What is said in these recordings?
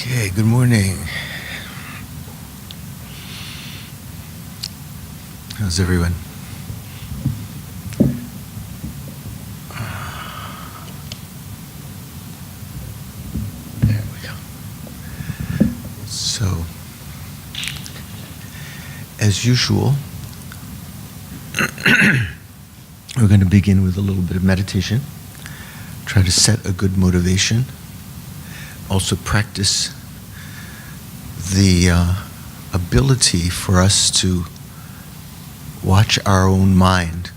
Okay, good morning. How's everyone? There we go. So, as usual, we're going to begin with a little bit of meditation. Try to set a good motivation. Also practice the ability for us to watch our own mind.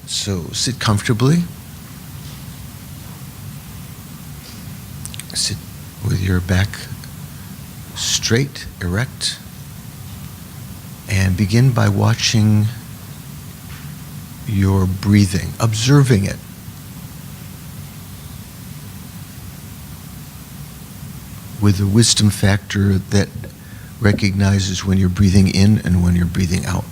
So sit comfortably. Sit with your back straight, erect, and begin by watching your breathing, observing it. With a wisdom factor that recognizes when you're breathing in and when you're breathing out.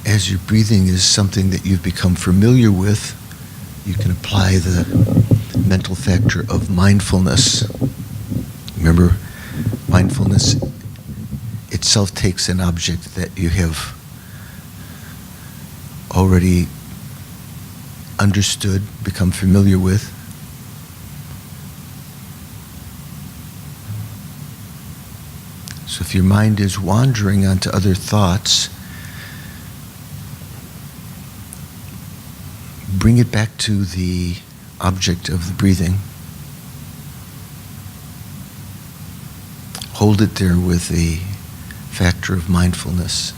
As your breathing is something that you've become familiar with, you can apply the mental factor of mindfulness. Remember, mindfulness itself takes an object that you have already understood, become familiar with. So if your mind is wandering onto other thoughts, bring it back to the object of the breathing. Hold it there with the factor of mindfulness.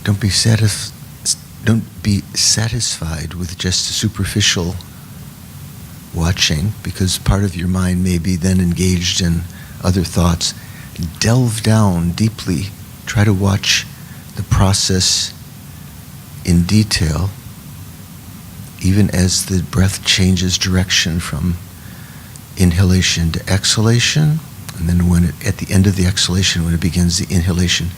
Don't be satisfied with just superficial watching, because part of your mind may be then engaged in other thoughts. Delve down deeply. Try to watch the process in detail, even as the breath changes direction from inhalation to exhalation, and then at the end of the exhalation, when it begins the inhalation.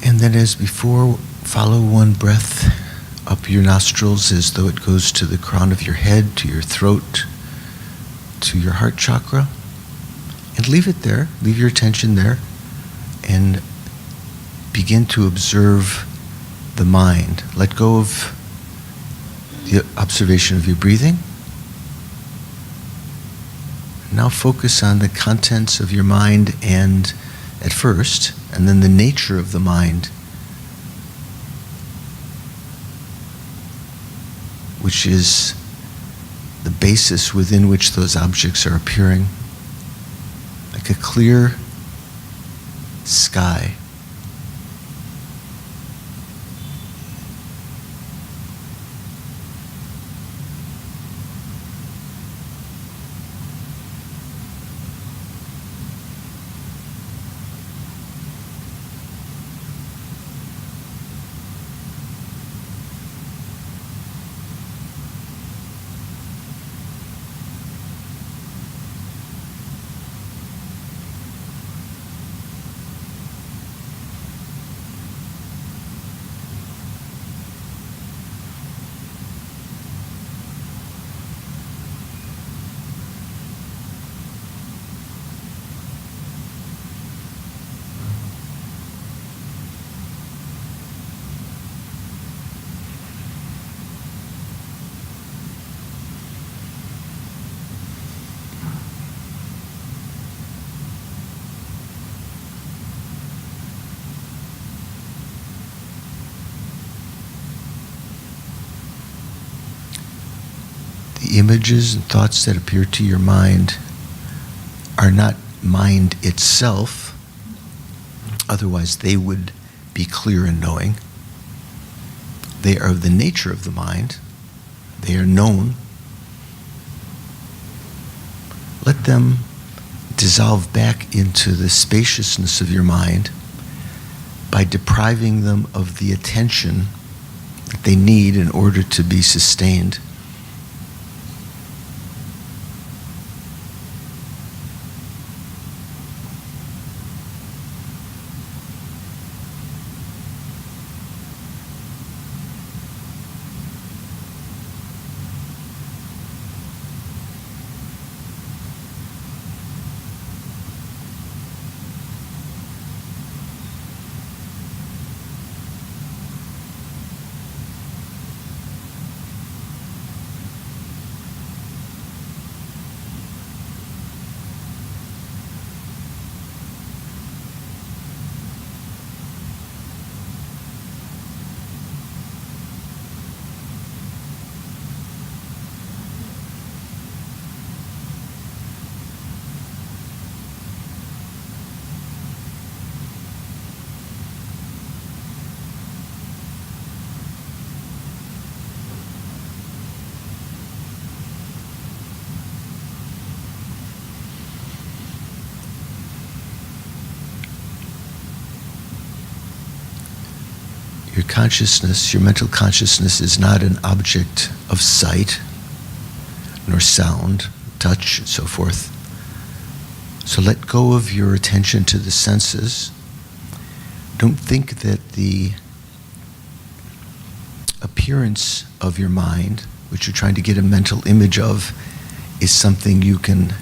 And then, as before, follow one breath up your nostrils as though it goes to the crown of your head, to your throat, to your heart chakra. And leave it there, leave your attention there, and begin to observe the mind. Let go of the observation of your breathing. Now focus on the contents of your mind, and at first, and then the nature of the mind, which is the basis within which those objects are appearing, like a clear sky. The images and thoughts that appear to your mind are not mind itself, otherwise they would be clear and knowing. They are of the nature of the mind. They are known. Let them dissolve back into the spaciousness of your mind by depriving them of the attention that they need in order to be sustained. Your consciousness, your mental consciousness, is not an object of sight, nor sound, touch, and so forth. So let go of your attention to the senses. Don't think that the appearance of your mind, which you're trying to get a mental image of, is something you can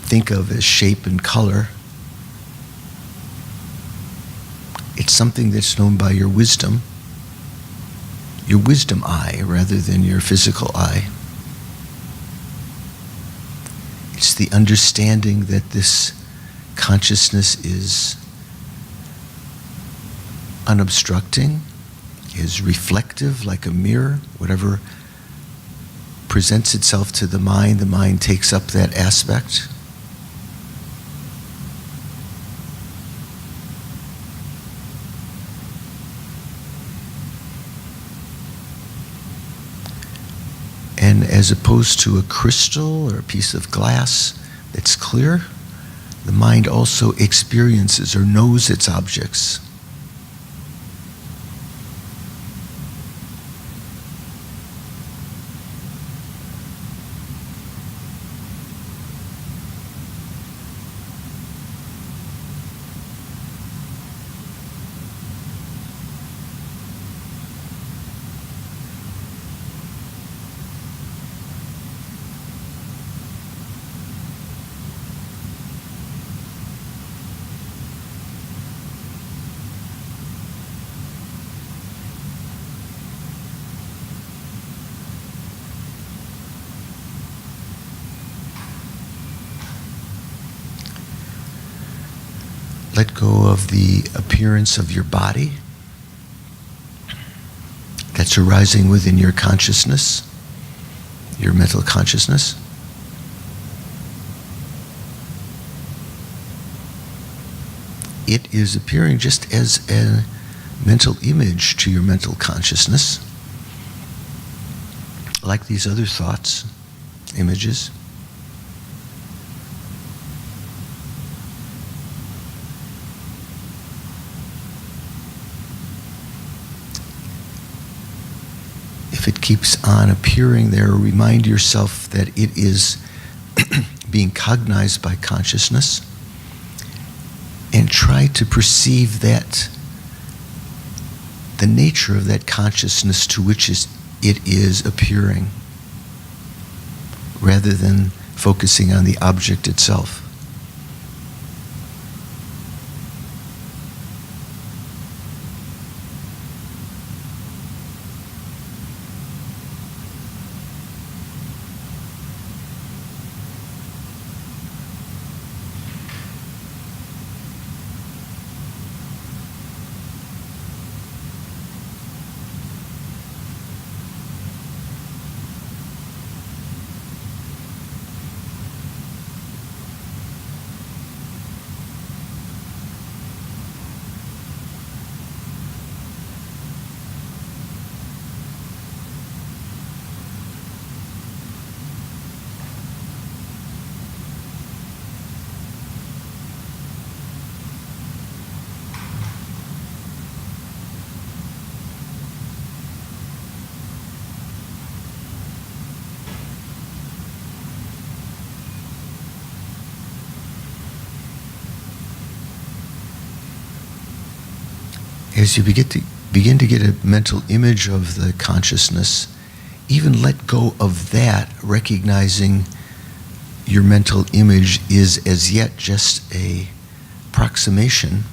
think of as shape and color. It's something that's known by your wisdom eye rather than your physical eye. It's the understanding that this consciousness is unobstructing, is reflective like a mirror. Whatever presents itself to the mind takes up that aspect. And as opposed to a crystal or a piece of glass that's clear, the mind also experiences or knows its objects. Let go of the appearance of your body that's arising within your consciousness, your mental consciousness. It is appearing just as a mental image to your mental consciousness, like these other thoughts, images. If it keeps on appearing there, remind yourself that it is being cognized by consciousness, and try to perceive that the nature of that consciousness to which it is appearing, rather than focusing on the object itself. As you begin to get a mental image of the consciousness, even let go of that, recognizing your mental image is as yet just an approximation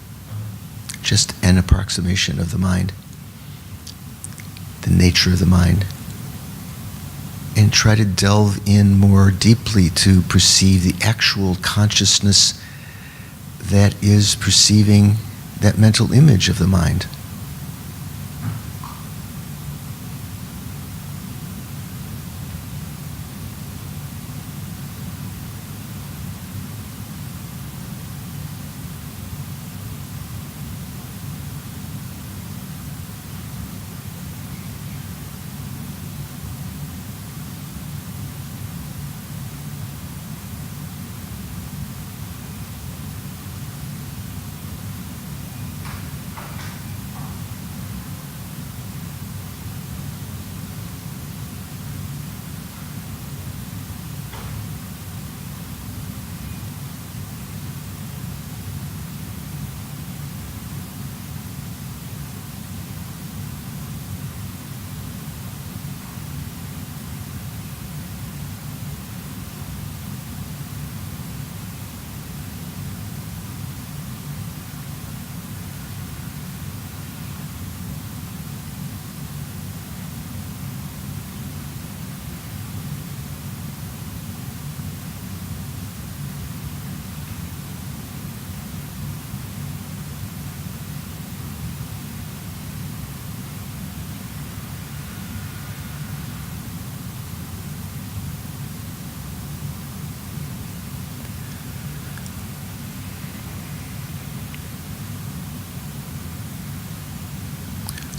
of the mind, the nature of the mind, and try to delve in more deeply to perceive the actual consciousness that is perceiving that mental image of the mind.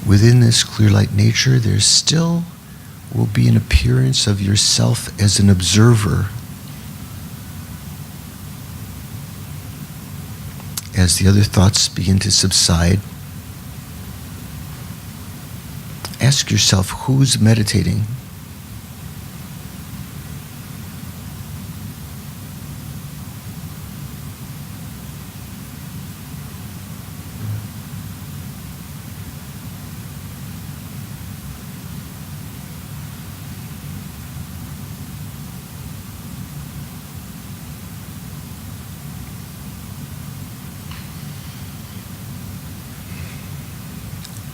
within this clear light nature, there still will be an appearance of yourself as an observer. As the other thoughts begin to subside, ask yourself, who's meditating?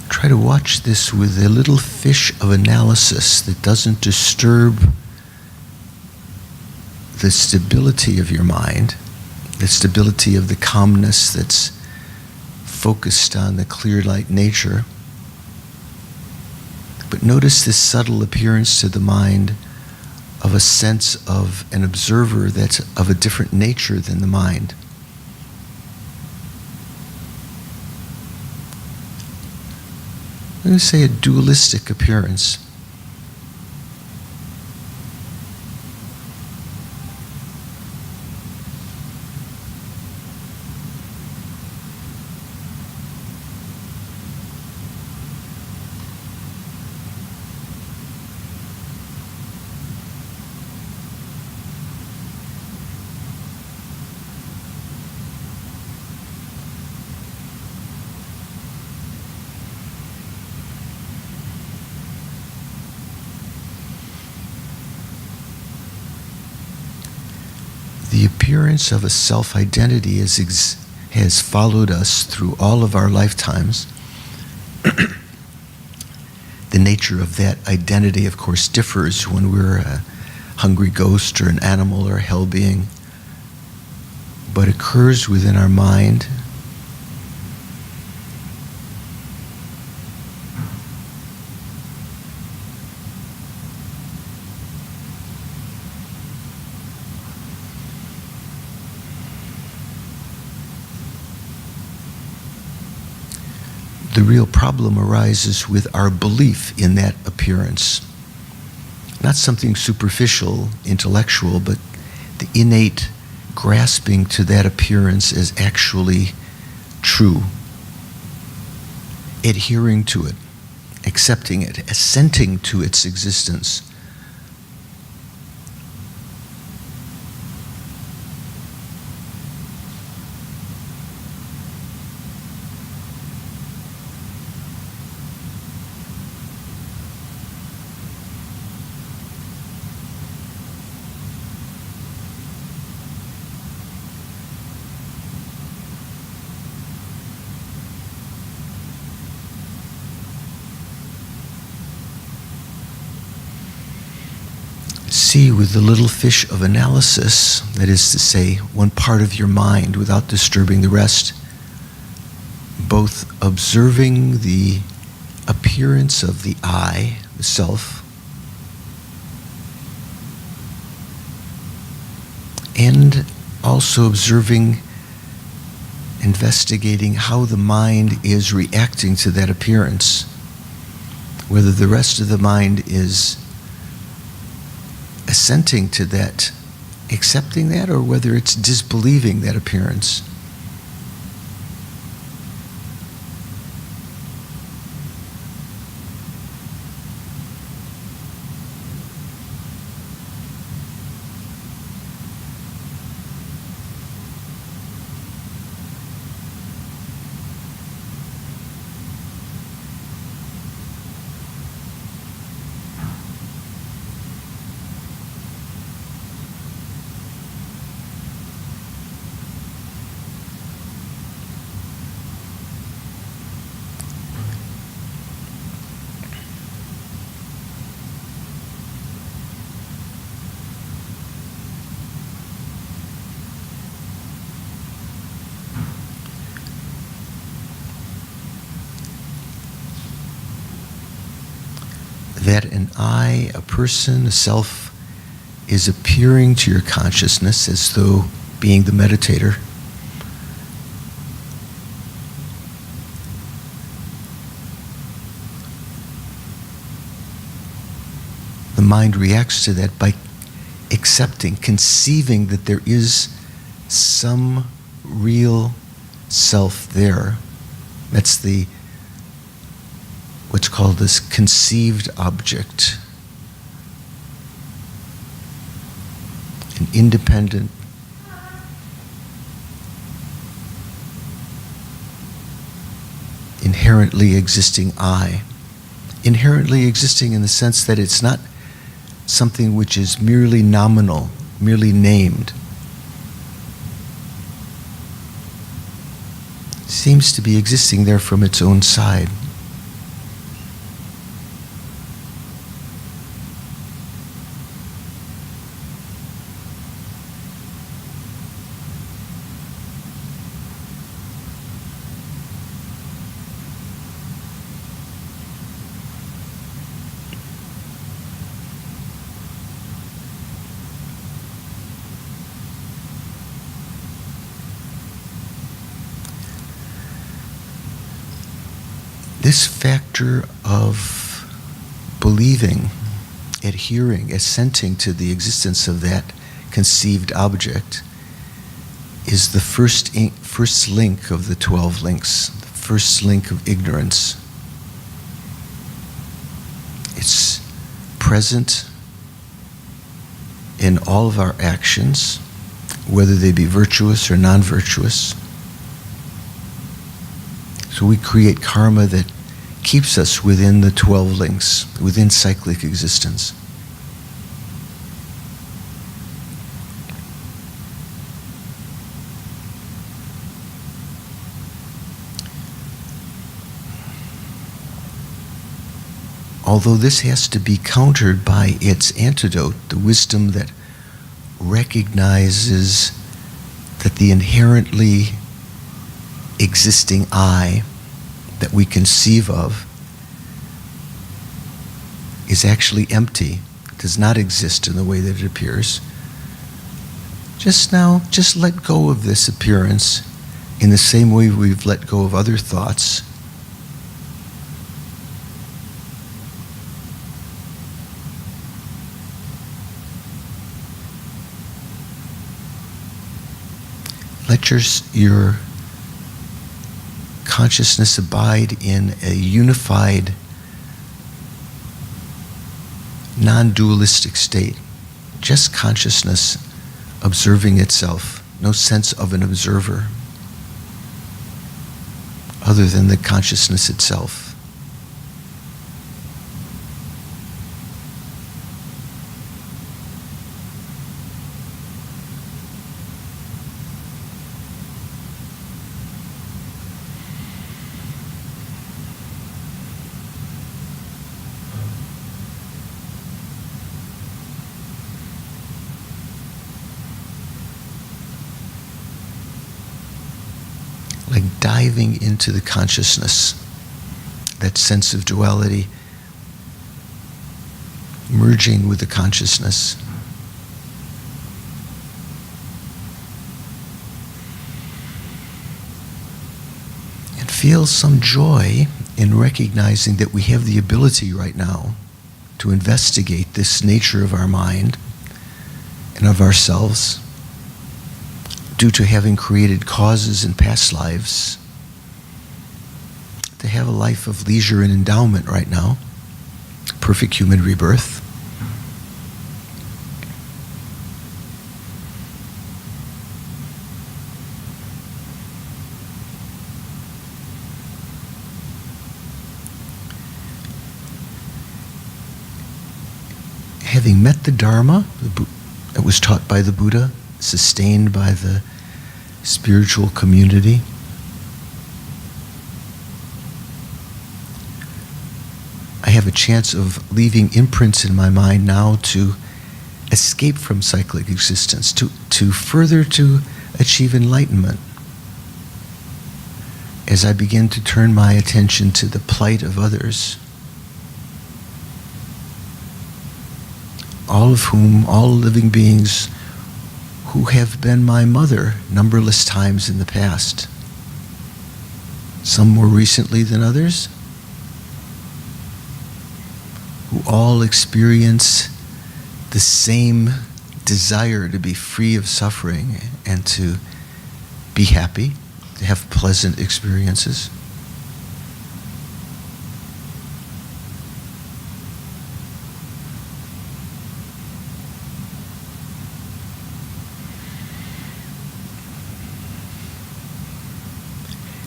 Try to watch this with a little fish of analysis that doesn't disturb the stability of your mind, the stability of the calmness that's focused on the clear light nature. But notice this subtle appearance to the mind of a sense of an observer that's of a different nature than the mind. I'm going to say a dualistic appearance. The appearance of a self-identity has followed us through all of our lifetimes. The nature of that identity, of course, differs when we're a hungry ghost or an animal or a hell being, but occurs within our mind. The real problem arises with our belief in that appearance. Not something superficial, intellectual, but the innate grasping to that appearance as actually true. Adhering to it, accepting it, assenting to its existence. See with the little fish of analysis, that is to say, one part of your mind without disturbing the rest, both observing the appearance of the I, the self, and also observing, investigating how the mind is reacting to that appearance, whether the rest of the mind is assenting to that, accepting that, or whether it's disbelieving that appearance. That an I, a person, a self, is appearing to your consciousness as though being the meditator. the mind reacts to that by accepting, conceiving that there is some real self there. That's what's called this conceived object. An independent, inherently existing I. Inherently existing in the sense that it's not something which is merely nominal, merely named. It seems to be existing there from its own side. This factor of believing, adhering, assenting to the existence of that conceived object is the first link of the 12 links, the first link of ignorance. It's present in all of our actions, whether they be virtuous or non-virtuous. So we create karma that keeps us within the 12 links, within cyclic existence. Although this has to be countered by its antidote, the wisdom that recognizes that the inherently existing I that we conceive of is actually empty, does not exist in the way that it appears. Just let go of this appearance in the same way we've let go of other thoughts. Let your consciousness abide in a unified, non-dualistic state. Just consciousness observing itself, no sense of an observer other than the consciousness itself. Like diving into the consciousness, that sense of duality, merging with the consciousness. And feel some joy in recognizing that we have the ability right now to investigate this nature of our mind and of ourselves, due to having created causes in past lives, to have a life of leisure and endowment right now, perfect human rebirth. Having met the Dharma that was taught by the Buddha, sustained by the spiritual community, I have a chance of leaving imprints in my mind now to escape from cyclic existence, to further to achieve enlightenment. As I begin to turn my attention to the plight of others, all living beings who have been my mother numberless times in the past, some more recently than others, who all experience the same desire to be free of suffering and to be happy, to have pleasant experiences.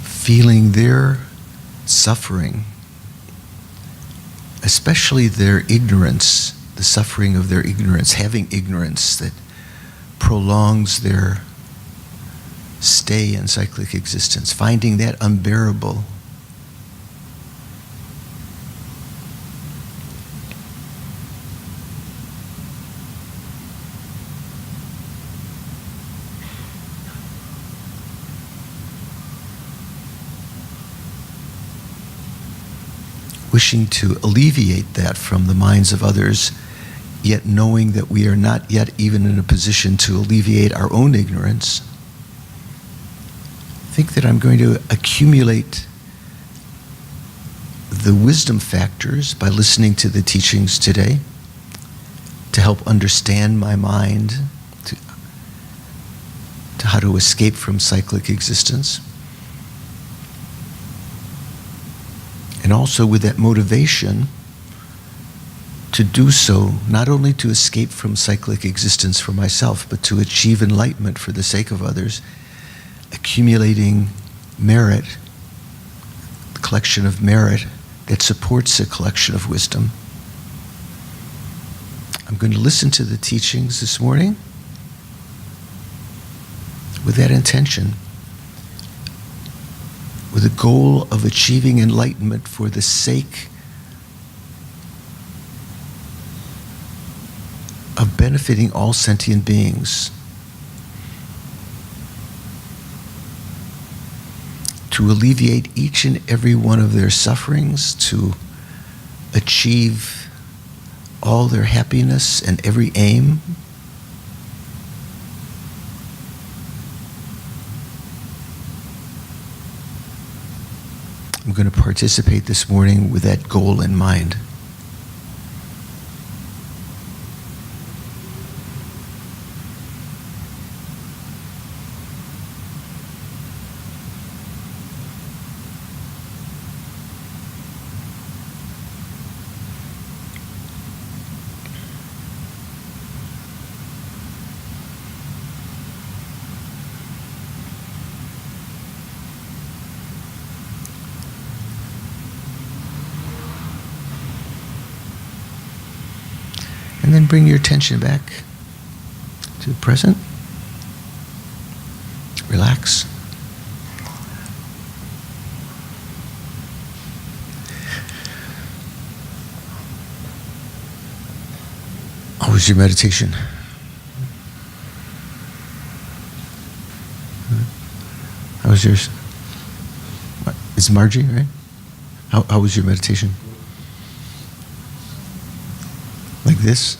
Feeling their suffering, especially their ignorance, the suffering of their ignorance, having ignorance that prolongs their stay in cyclic existence, finding that unbearable. Wishing to alleviate that from the minds of others, yet knowing that we are not yet even in a position to alleviate our own ignorance. Think that I'm going to accumulate the wisdom factors by listening to the teachings today to help understand my mind, to how to escape from cyclic existence. And also with that motivation to do so, not only to escape from cyclic existence for myself, but to achieve enlightenment for the sake of others, accumulating merit, the collection of merit that supports a collection of wisdom. I'm going to listen to the teachings this morning with that intention, with the goal of achieving enlightenment for the sake of benefiting all sentient beings, to alleviate each and every one of their sufferings, to achieve all their happiness and every aim. I'm going to participate this morning with that goal in mind. And then bring your attention back to the present. Relax. How was your meditation? How was yours? It's Margie, right? How was your meditation? Like this?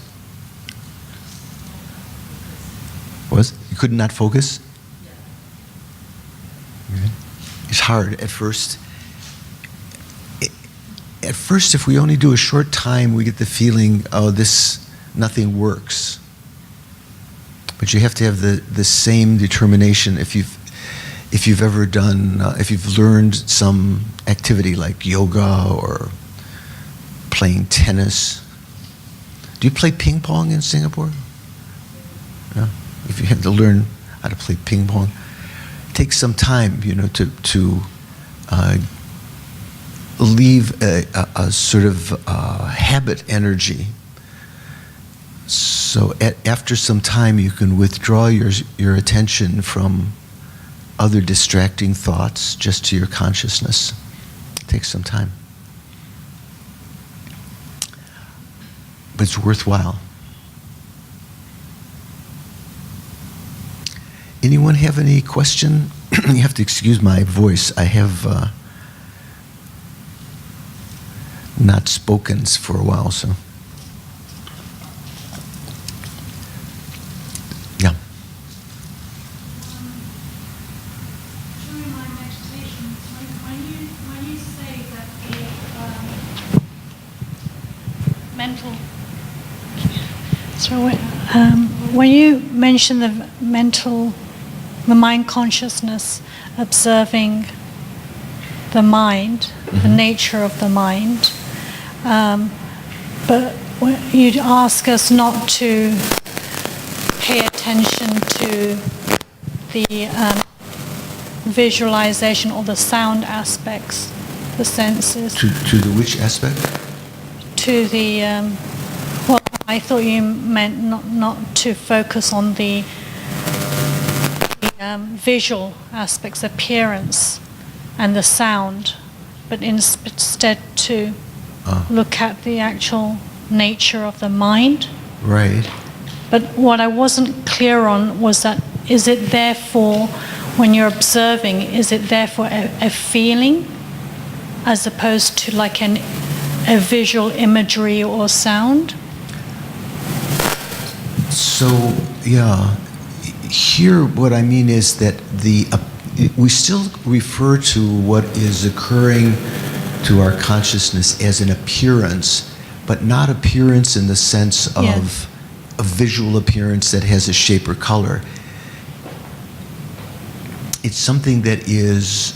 You could not focus? Okay. It's hard at first. At first, if we only do a short time, we get the feeling, oh, nothing works. But you have to have the same determination if you've ever done, if you've learned some activity like yoga or playing tennis. Do you play ping pong in Singapore? Yeah. If you have to learn how to play ping pong, it takes some time, to leave a sort of habit energy. So after some time, you can withdraw your attention from other distracting thoughts just to your consciousness. It takes some time. But it's worthwhile. Anyone have any question? You have to excuse my voice. I have not spoken for a while, so. Yeah. During my meditation, when you say that mental. So when you mention the mind consciousness observing the mind, the nature of the mind, but you'd ask us not to pay attention to the visualization or the sound aspects, the senses. To the which aspect? To the, well, I thought you meant not to focus on the visual aspects, appearance, and the sound, but instead to look at the actual nature of the mind. Right. But what I wasn't clear on was that, is it therefore, when you're observing, is it therefore a feeling as opposed to like a visual imagery or sound? So, yeah, here what I mean is that we still refer to what is occurring to our consciousness as an appearance, but not appearance in the sense of Yes. a visual appearance that has a shape or color. It's something that is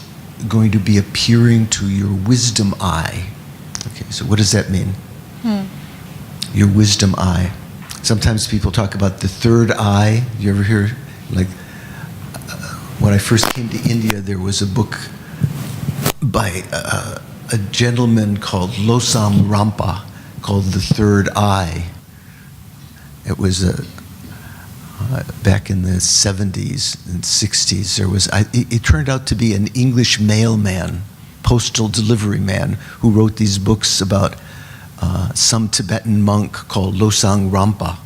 going to be appearing to your wisdom eye. Okay, so what does that mean? Your wisdom eye. Sometimes people talk about the third eye. You ever hear, like, when I first came to India, there was a book by a gentleman called Losam Rampa called The Third Eye. It was back in the 70s and 60s. It turned out to be an English mailman, postal delivery man, who wrote these books about some Tibetan monk called Losang Rampa.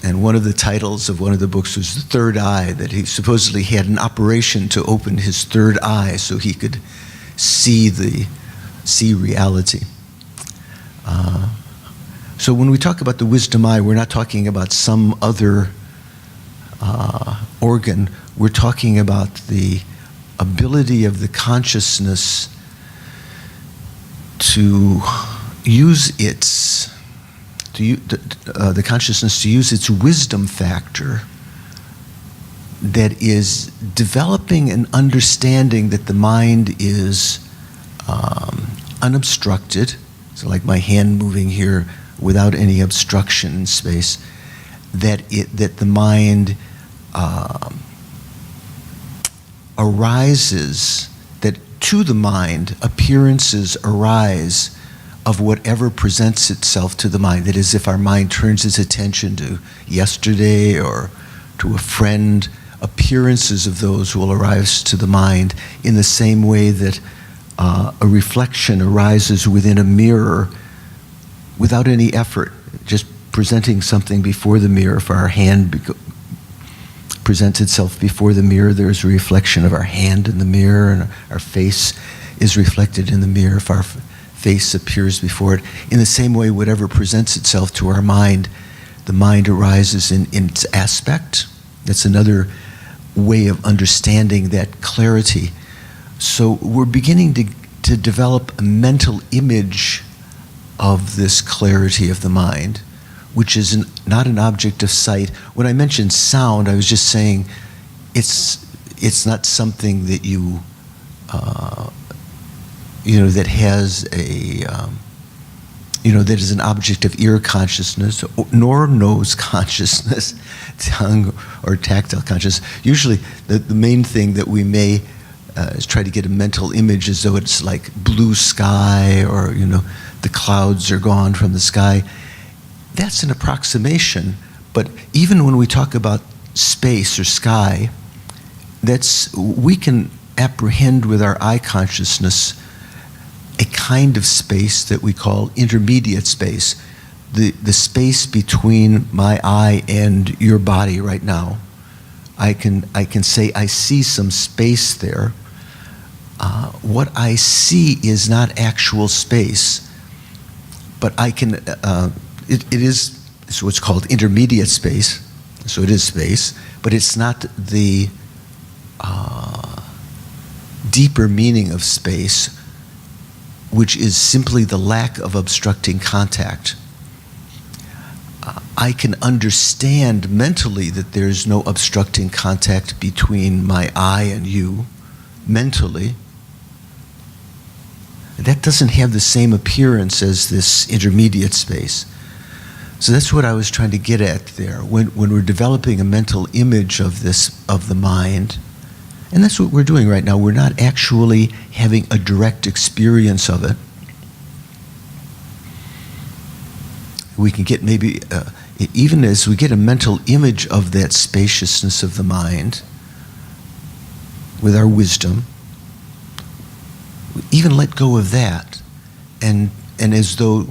And one of the titles of one of the books was The Third Eye, that he supposedly had an operation to open his third eye so he could see reality. So when we talk about the wisdom eye, we're not talking about some other organ. We're talking about the ability of the consciousness to use the consciousness to use its wisdom factor that is developing an understanding that the mind is unobstructed. So like my hand moving here without any obstruction in space, that the mind arises, that to the mind appearances arise of whatever presents itself to the mind. That is, if our mind turns its attention to yesterday or to a friend, appearances of those will arise to the mind in the same way that a reflection arises within a mirror without any effort, just presenting something before the mirror. If our hand presents itself before the mirror, there's a reflection of our hand in the mirror, and our face is reflected in the mirror if our face appears before it. In the same way, whatever presents itself to our mind, the mind arises in its aspect. That's another way of understanding that clarity. So we're beginning to develop a mental image of this clarity of the mind, which is not an object of sight. When I mentioned sound, I was just saying it's not something that that has that is an object of ear consciousness, nor nose consciousness, tongue or tactile consciousness. Usually the main thing that we may is try to get a mental image as though it's like blue sky, or the clouds are gone from the sky. That's an approximation, but even when we talk about space or sky, we can apprehend with our eye consciousness a kind of space that we call intermediate space, the space between my eye and your body right now. I can say I see some space there. What I see is not actual space, but I can. It is what's called intermediate space, so it is space, but it's not the deeper meaning of space, which is simply the lack of obstructing contact. I can understand mentally that there's no obstructing contact between my I and you, mentally. That doesn't have the same appearance as this intermediate space. So that's what I was trying to get at there. When we're developing a mental image of the mind, and that's what we're doing right now. We're not actually having a direct experience of it. We can get maybe, even as we get a mental image of that spaciousness of the mind with our wisdom, we even let go of that and as though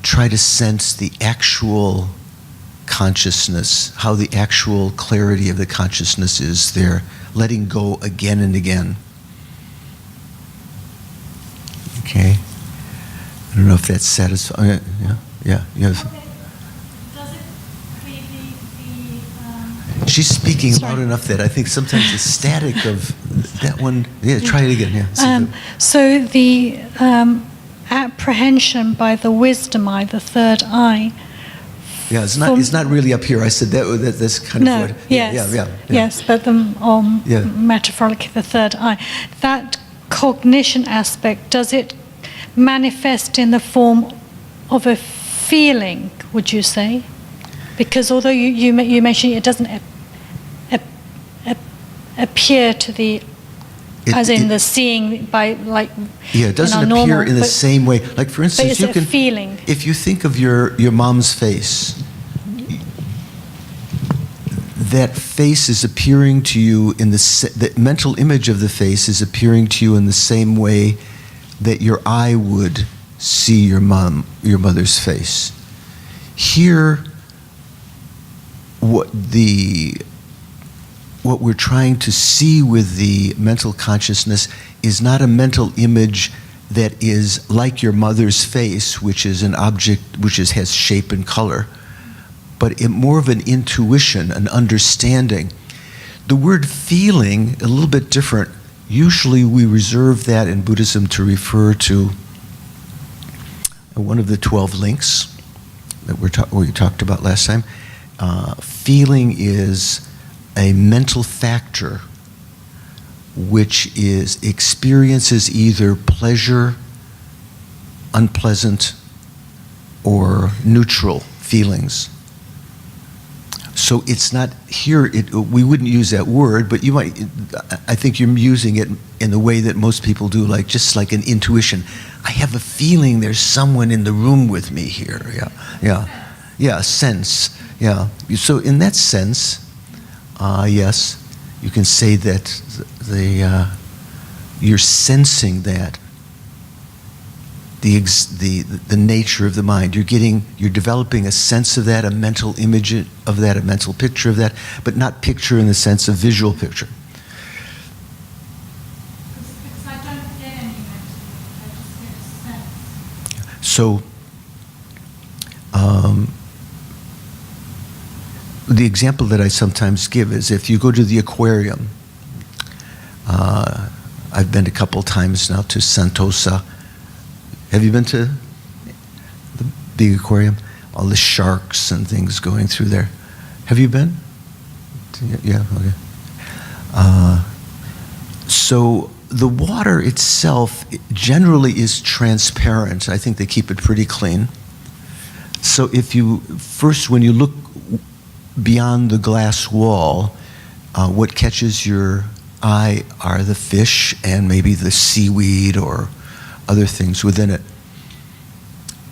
try to sense the actual consciousness, how the actual clarity of the consciousness is there, letting go again and again. Okay? I don't know if that's satisfying. Yeah. Yes. Okay. Does it the She's speaking Sorry. loud enough that I think sometimes the static of that one. Yeah, try it again. Yeah. So the apprehension by the wisdom eye, the third eye. Yeah, it's not really up here. I said that's kind No, of what. yes, Yeah. yes, but Yeah. metaphorically the third eye. That cognition aspect, does it manifest in the form of a feeling? Would you say? Because although you mentioned it doesn't appear to the the seeing by like. Yeah, it doesn't in our appear normal, in the but- same way. Like for But instance, it's you a can. feeling. If you think of your mom's face, that face is appearing to you in the mental image of the face is appearing to you in the same way that your eye would see your mother's face. Here, what we're trying to see with the mental consciousness is not a mental image that is like your mother's face, which is an object which has shape and color, but more of an intuition, an understanding. The word feeling, a little bit different. Usually we reserve that in Buddhism to refer to one of the 12 links that we talked about last time. Feeling is a mental factor which experiences either pleasure, unpleasant, or neutral feelings. So it's not here, we wouldn't use that word, but I think you're using it in the way that most people do, just like an intuition. I have a feeling there's someone in the room with me here. Yeah, a sense. Yeah. So in that sense, yes, you can say that you're sensing that the nature of the mind. You're developing a sense of that, a mental image of that, a mental picture of that, but not picture in the sense of visual picture. because I don't get any mental, I just get a sense. So, the example that I sometimes give is if you go to the aquarium, I've been a couple times now to Sentosa. Have you been to the big aquarium? All the sharks and things going through there. Have you been? Yeah, okay. So the water itself generally is transparent. I think they keep it pretty clean. So when you look beyond the glass wall, what catches your eye are the fish and maybe the seaweed or other things within it.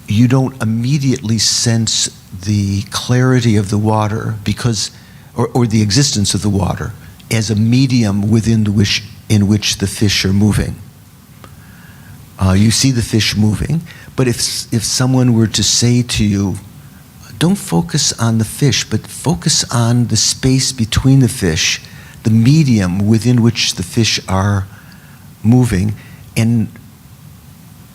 You don't immediately sense the clarity of the water or the existence of the water as a medium in which the fish are moving. You see the fish moving, but if someone were to say to you, don't focus on the fish, but focus on the space between the fish, the medium within which the fish are moving, and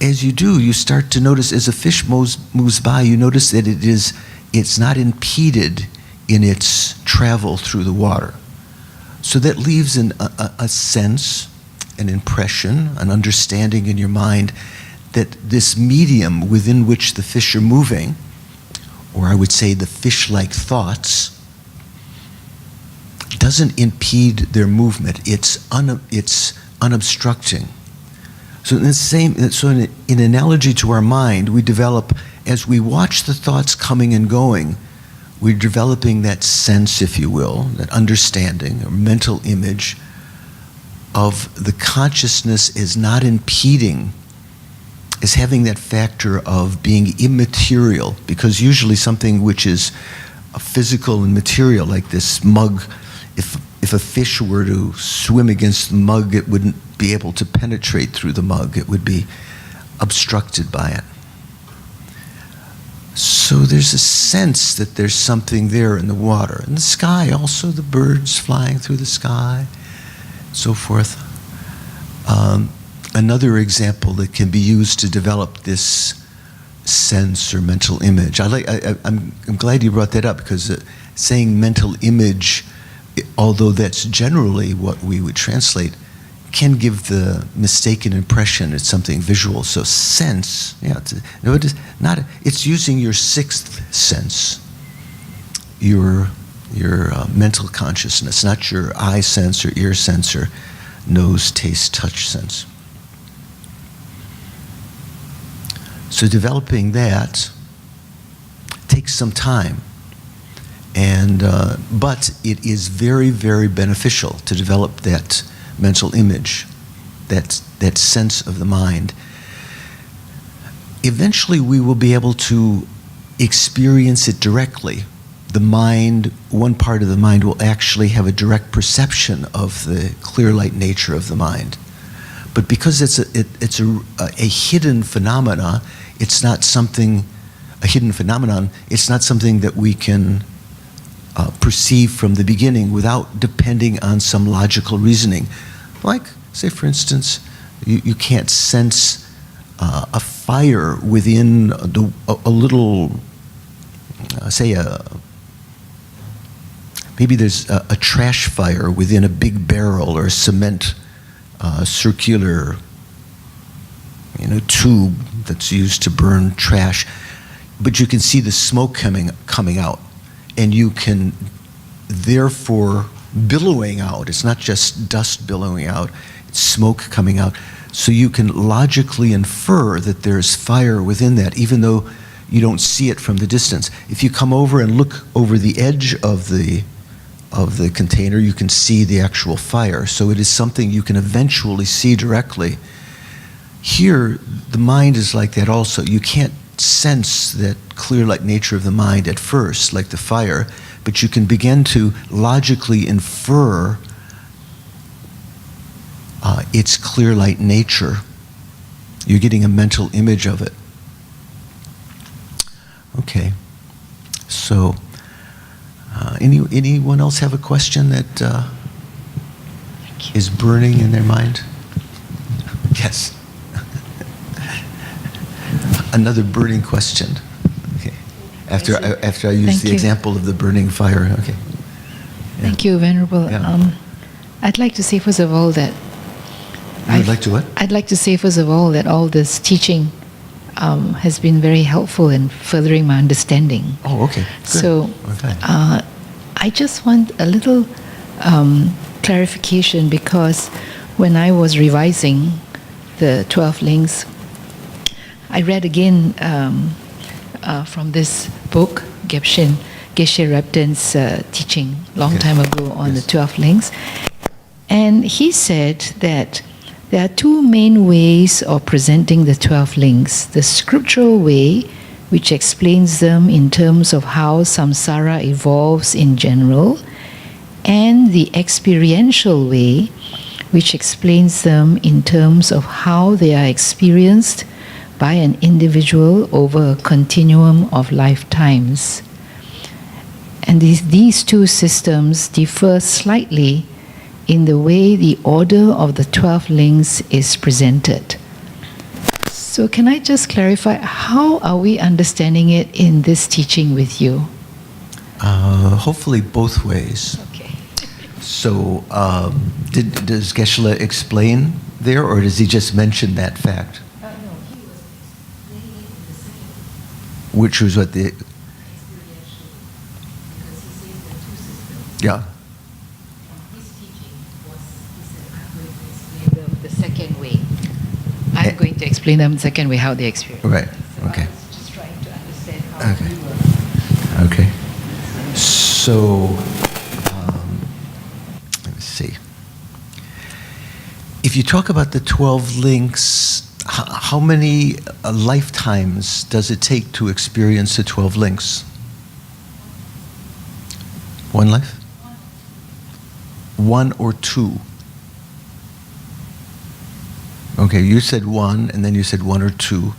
as you do, you start to notice as a fish moves by, you notice that it's not impeded in its travel through the water. So that leaves a sense, an impression, an understanding in your mind that this medium within which the fish are moving or I would say the fish-like thoughts, doesn't impede their movement. It's unobstructing. So in analogy to our mind, we develop, as we watch the thoughts coming and going, we're developing that sense, if you will, that understanding or mental image of the consciousness is not impeding, is having that factor of being immaterial, because usually something which is physical and material, like this mug, if a fish were to swim against the mug, it wouldn't be able to penetrate through the mug. It would be obstructed by it. So there's a sense that there's something there in the water. In the sky also, the birds flying through the sky, so forth. Another example that can be used to develop this sense or mental image. I'm glad you brought that up, because saying mental image, although that's generally what we would translate, can give the mistaken impression it's something visual. So sense, it's using your sixth sense, your mental consciousness, not your eye sense or ear sense or nose, taste, touch sense. So developing that takes some time. But it is very, very beneficial to develop that mental image, that sense of the mind. Eventually, we will be able to experience it directly. The mind, one part of the mind, will actually have a direct perception of the clear light nature of the mind. But because it's a hidden phenomena, it's not something that we can perceive from the beginning without depending on some logical reasoning. Like, say for instance, you can't sense a fire within a little, maybe there's a trash fire within a big barrel or a cement circular tube that's used to burn trash, but you can see the smoke coming out. And you can, therefore, billowing out. It's not just dust billowing out, it's smoke coming out. So you can logically infer that there's fire within that, even though you don't see it from the distance. If you come over and look over the edge of the container, you can see the actual fire. So it is something you can eventually see directly. Here, the mind is like that also. You can't sense that clear light nature of the mind at first, like the fire, but you can begin to logically infer its clear light nature. You're getting a mental image of it. Okay, so anyone else have a question that is burning in their mind? Yes. Another burning question. Okay. After I use the example of the burning fire. Okay. Yeah. Thank you, Venerable. Yeah. I'd like to say first of all that. You'd like to what? I'd like to say first of all that all this teaching has been very helpful in furthering my understanding. Oh, okay. Good. So I just want a little clarification, because when I was revising the 12 links, I read again from this book, Geshe Rabden's teaching long time ago on the 12 links. And he said that there are two main ways of presenting the 12 links. The scriptural way, which explains them in terms of how samsara evolves in general, and the experiential way, which explains them in terms of how they are experienced by an individual over a continuum of lifetimes. And these two systems differ slightly in the way the order of the 12 links is presented. So can I just clarify, how are we understanding it in this teaching with you? Hopefully both ways. Okay. So does Geshe explain there, or does he just mention that fact? No, he was explaining the second. Which was what the... Yeah. His teaching was, he said, I'm going to explain them the second way. I'm going to explain them the second way how they experience. Right. So Okay. I was just trying to understand how Okay. he works. Okay. So, let me see. If you talk about the 12 links, how many lifetimes does it take to experience the 12 links? One life? One or two? Okay, you said one, and then you said one or two.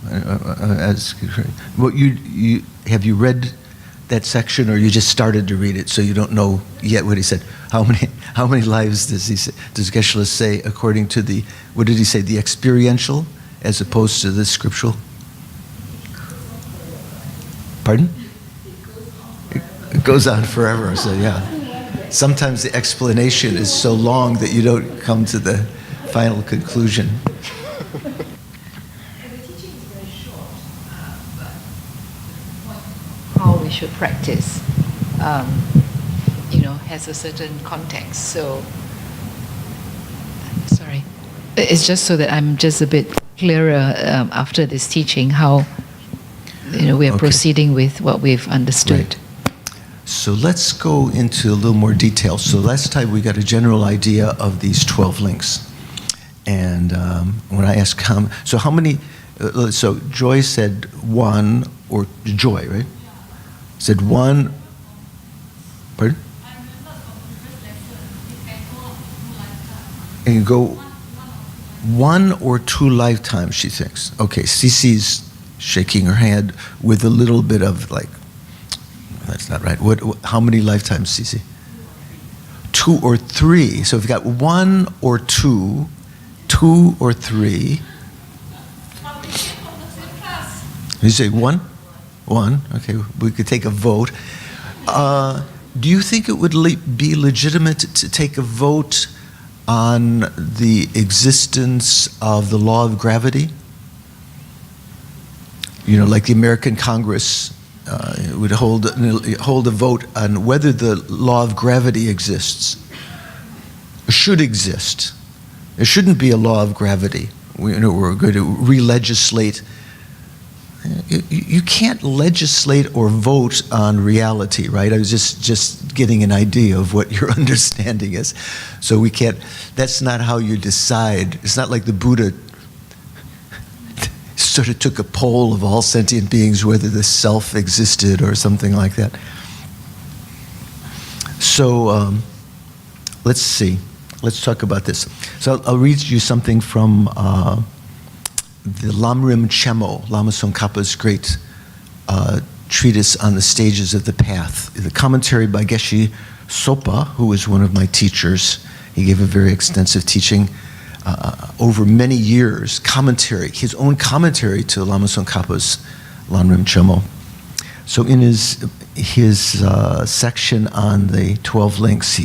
Well, have you read that section, or you just started to read it, so you don't know yet what he said? How many lives does he say? Does Geshe-la say according to the, what did he say? The experiential, as opposed to the scriptural. Pardon? It goes on forever. So yeah, sometimes the explanation is so long that you don't come to the final conclusion. How we should practice, has a certain context. So, sorry, it's just so that I'm just a bit clearer after this teaching how we are proceeding with what we've understood. Right. So let's go into a little more detail. So last time we got a general idea of these 12 links. And when I asked how many, so Joy said one, or Joy, right? Said one, pardon? And you go one or two lifetimes, she thinks. Okay, Cece's shaking her head with a little bit of like, that's not right. How many lifetimes, Cece? Two or three. So if you've got one or two or three. You say one? One. Okay, we could take a vote. Do you think it would be legitimate to take a vote on the existence of the law of gravity? Like the American Congress would hold a vote on whether the law of gravity exists, or should exist. There shouldn't be a law of gravity. We're going to re-legislate. You can't legislate or vote on reality, right? I was just getting an idea of what your understanding is. So we can't, that's not how you decide. It's not like the Buddha sort of took a poll of all sentient beings whether the self existed or something like that. So let's see. Let's talk about this. So I'll read you something from the Lamrim Chemo, Lama Tsongkhapa's great treatise on the stages of the path. The commentary by Geshe Sopa, who was one of my teachers. He gave a very extensive teaching over many years, his own commentary to Lama Tsongkhapa's Lamrim Chemo. So in his section on the 12 links,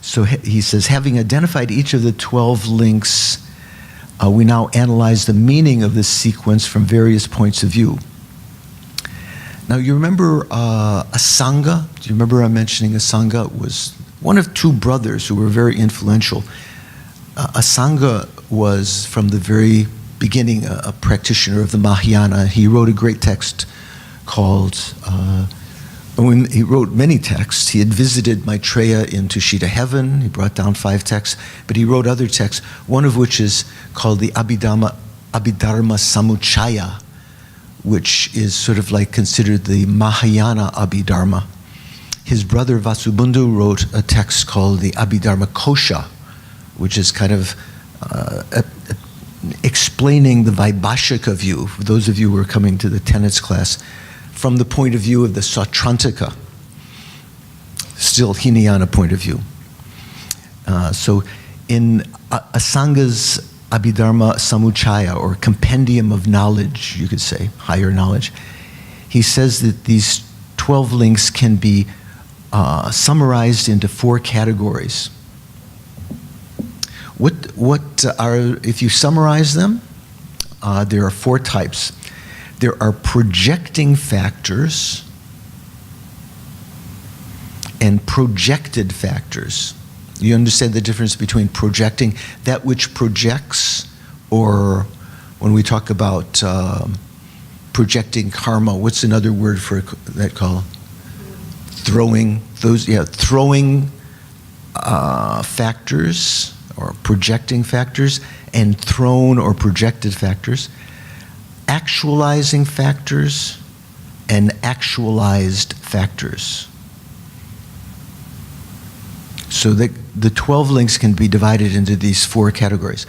so he says, having identified each of the 12 links, we now analyze the meaning of this sequence from various points of view. Now, you remember Asanga? Do you remember I'm mentioning Asanga? It was one of two brothers who were very influential. Asanga was, from the very beginning, a practitioner of the Mahayana. He wrote a great text called... When he wrote many texts. He had visited Maitreya in Tushita Heaven. He brought down 5 texts, but he wrote other texts, one of which is called the Abhidharma Samuchaya, which is sort of like considered the Mahayana Abhidharma. His brother Vasubandhu wrote a text called the Abhidharma Kosha, which is kind of explaining the Vaibhashika view, for those of you who are coming to the tenets class, from the point of view of the Sautrantika, still Hinayana point of view. So in Asanga's Abhidharma Samuchaya, or compendium of knowledge, you could say, higher knowledge, he says that these 12 links can be summarized into 4 categories. If you summarize them, there are 4 types. There are projecting factors, and projected factors. You understand the difference between projecting, that which projects, or when we talk about projecting karma, what's another word for that called? Throwing factors or projecting factors, and thrown or projected factors, actualizing factors, and actualized factors. So the 12 links can be divided into these 4 categories.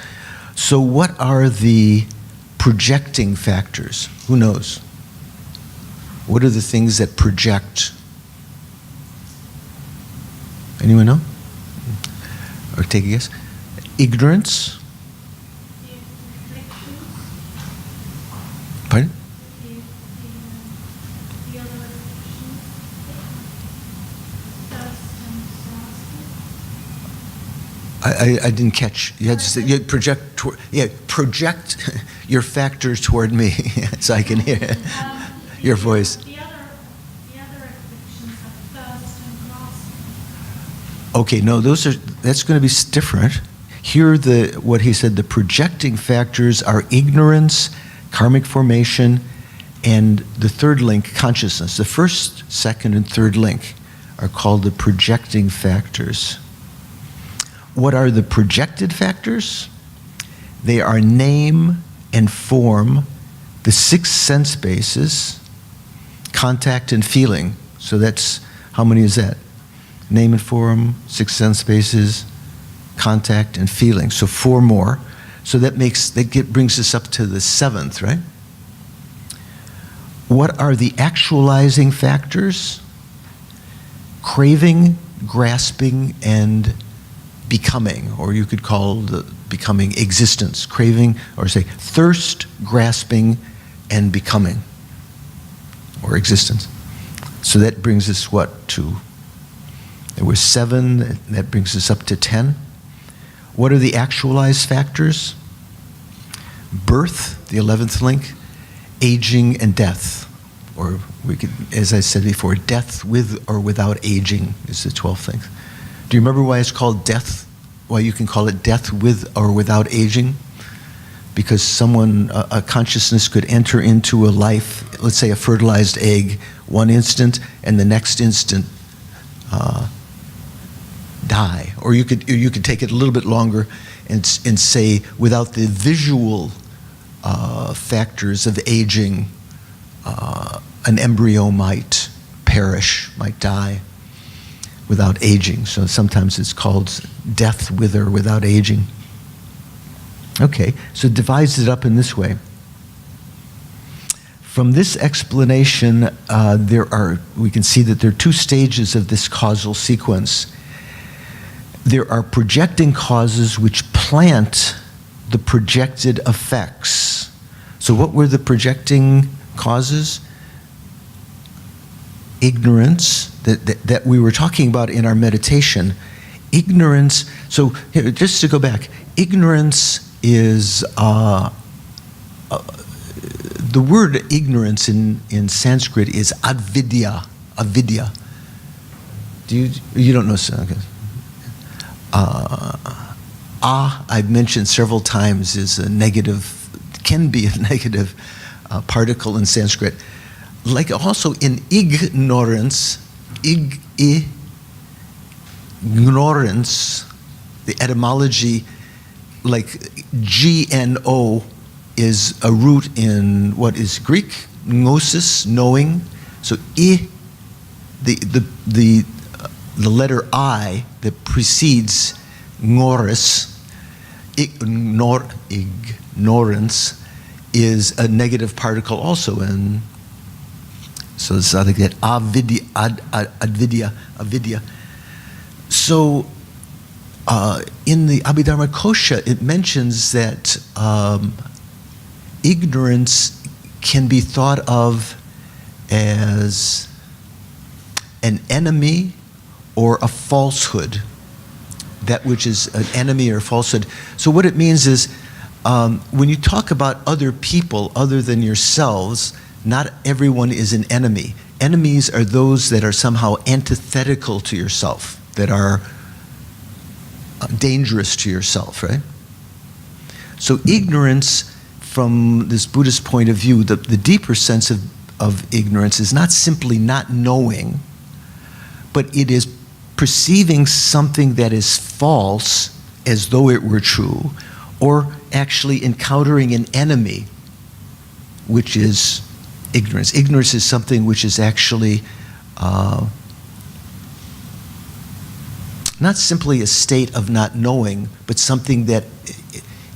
So what are the projecting factors? Who knows? What are the things that project? Anyone know? Or take a guess? Ignorance. Pardon? I didn't catch. You had to say, you project your factors toward me, so I can hear your voice. The other afflictions are thirst and grasping. Okay, no, that's going to be different. Here, what he said, the projecting factors are ignorance, karmic formation, and the third link, consciousness. The first, second, and third link are called the projecting factors. What are the projected factors? They are name and form, the 6 sense bases, contact and feeling. So that's, how many is that? Name and form, 6 sense bases, contact and feeling. So 4 more. So brings us up to the 7th, right? What are the actualizing factors? Craving, grasping, and becoming, or you could call the becoming existence. Craving, or say thirst, grasping, and becoming, or existence. So that brings us there was 7, that brings us up to 10. What are the actualized factors? Birth, the 11th link, aging, and death. Or we could, as I said before, death with or without aging is the 12th link. Do you remember why it's called death? Why you can call it death with or without aging? Because a consciousness could enter into a life, let's say a fertilized egg, one instant, and the next instant die. Or you could take it a little bit longer and say without the visual factors of aging, an embryo might perish, might die without aging. So sometimes it's called death with or without aging. Okay, so it divides it up in this way. From this explanation, we can see that there are 2 stages of this causal sequence. There are projecting causes which plant the projected effects. So what were the projecting causes? Ignorance, that we were talking about in our meditation. Ignorance, so here, just to go back, ignorance is, the word ignorance in Sanskrit is avidya. You don't know Sanskrit? I've mentioned several times, is a negative, can be a negative particle in Sanskrit. Like also in ignorance, ignorance, the etymology, like GNO is a root in what is Greek, gnosis, knowing. So the letter I that precedes gnoris, ignorance, is a negative particle also in. So it's like that avidya. So in the Abhidharma Kosha, it mentions that ignorance can be thought of as an enemy or a falsehood, that which is an enemy or falsehood. So what it means is when you talk about other people other than yourselves, not everyone is an enemy. enemies are those that are somehow antithetical to yourself, that are dangerous to yourself, right? So ignorance, from this Buddhist point of view, the deeper sense of ignorance is not simply not knowing, but it is perceiving something that is false as though it were true, or actually encountering an enemy, which is ignorance. Ignorance is something which is actually not simply a state of not knowing, but something that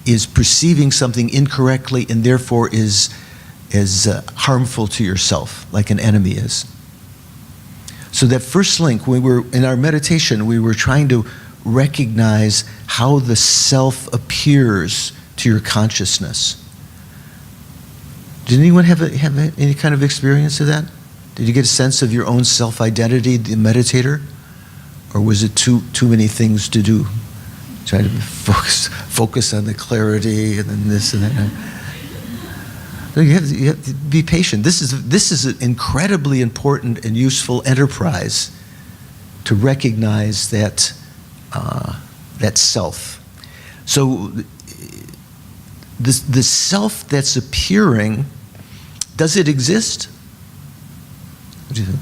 is perceiving something incorrectly and therefore is harmful to yourself, like an enemy is. So that first link, when we were in our meditation, we were trying to recognize how the self appears to your consciousness. Did anyone have any kind of experience of that? Did you get a sense of your own self-identity, the meditator? Or was it too many things to do? Try to focus on the clarity and then this and that. No, you have to be patient. This is an incredibly important and useful enterprise to recognize that self. So the self that's appearing, does it exist? What do you think?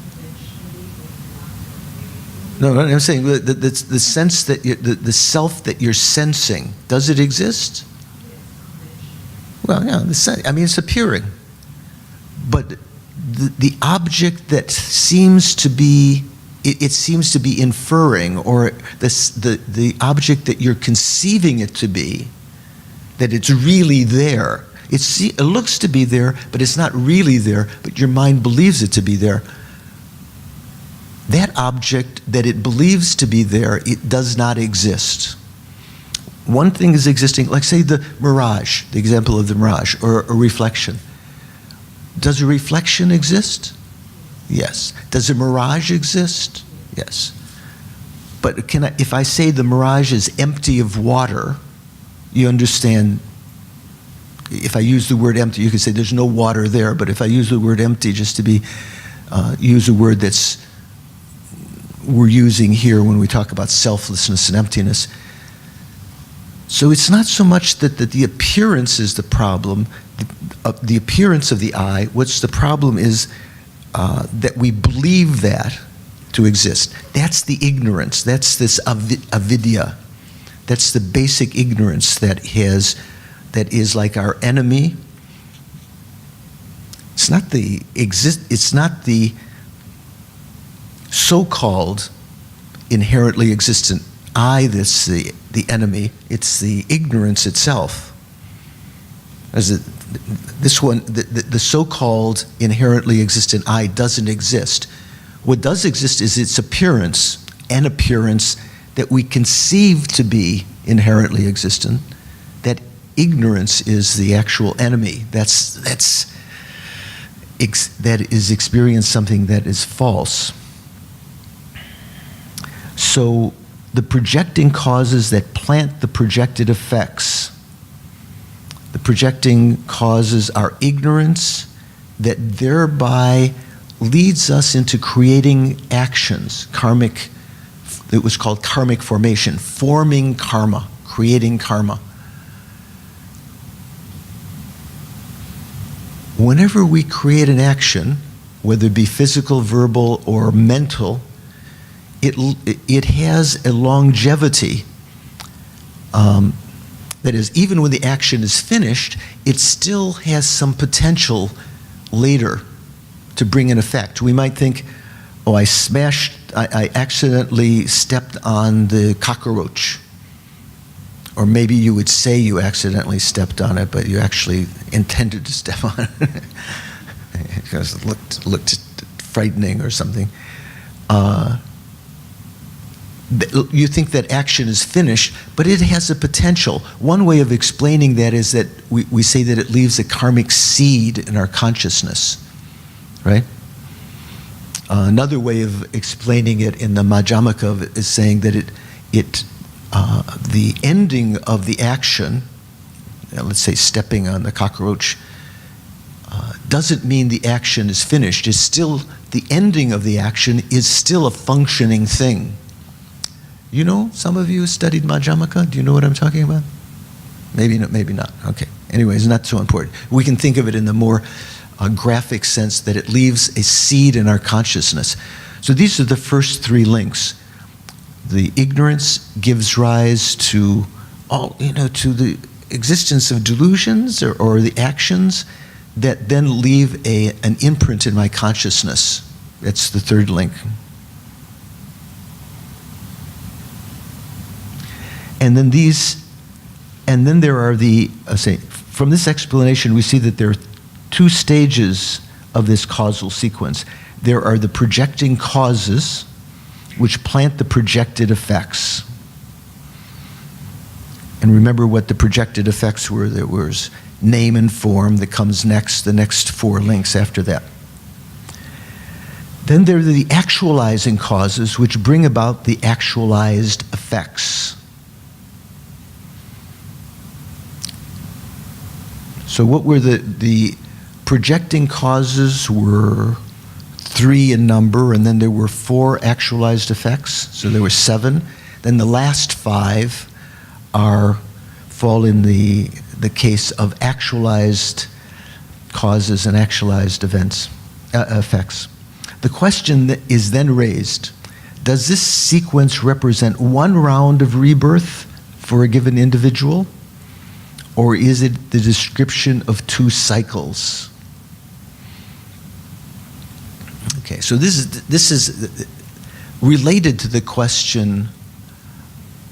No, I'm saying the sense that the self that you're sensing, does it exist? Well, yeah, it's appearing. But the object that seems to be, it seems to be inferring, or the object that you're conceiving it to be, that it's really there. It looks to be there, but it's not really there, but your mind believes it to be there. That object that it believes to be there, it does not exist. One thing is existing, like say the mirage, the example of the mirage, or a reflection. Does a reflection exist? Yes. Does a mirage exist? Yes. But if I say the mirage is empty of water, you understand, if I use the word empty, you could say there's no water there, but if I use the word empty just to use a word that's we're using here when we talk about selflessness and emptiness. So it's not so much that the appearance is the problem, the appearance of the I. What's the problem is that we believe that to exist. That's the ignorance. That's this avidya. That's the basic ignorance that is like our enemy. It's not the so-called inherently existent I that's the enemy. It's the ignorance itself. This one, the so-called inherently existent I doesn't exist. What does exist is its appearance, an appearance that we conceive to be inherently existent. That ignorance is the actual enemy. That is experience something that is false. So the projecting causes that plant the projected effects. The projecting causes our ignorance that thereby leads us into creating actions, karmic, it was called karmic formation, forming karma, creating karma. Whenever we create an action, whether it be physical, verbal, or mental, it has a longevity. That is, even when the action is finished, it still has some potential later to bring an effect. We might think, oh, I accidentally stepped on the cockroach. Or maybe you would say you accidentally stepped on it, but you actually intended to step on it. Because it looked frightening or something. You think that action is finished, but it has a potential. One way of explaining that is that we say that it leaves a karmic seed in our consciousness, right? Another way of explaining it in the Madhyamaka is saying that the ending of the action, let's say stepping on the cockroach, doesn't mean the action is finished. It's still the ending of the action is still a functioning thing. You know, some of you studied Madhyamaka. Do you know what I'm talking about? Maybe not, maybe not. Okay. Anyways, not so important. We can think of it in the more graphic sense that it leaves a seed in our consciousness. So these are the first three links. The ignorance gives rise to to the existence of delusions or the actions that then leave an imprint in my consciousness. That's the third link. And then there are from this explanation we see that there are two stages of this causal sequence. There are the projecting causes, which plant the projected effects. And remember what the projected effects were. There was name and form that comes next, the next four links after that. Then there are the actualizing causes, which bring about the actualized effects. So what were the projecting causes were 3 in number, and then there were 4 actualized effects, so there were 7. Then the last 5 fall in the case of actualized causes and actualized effects. The question that is then raised, does this sequence represent one round of rebirth for a given individual, or is it the description of 2 cycles? Okay, so this is related to the question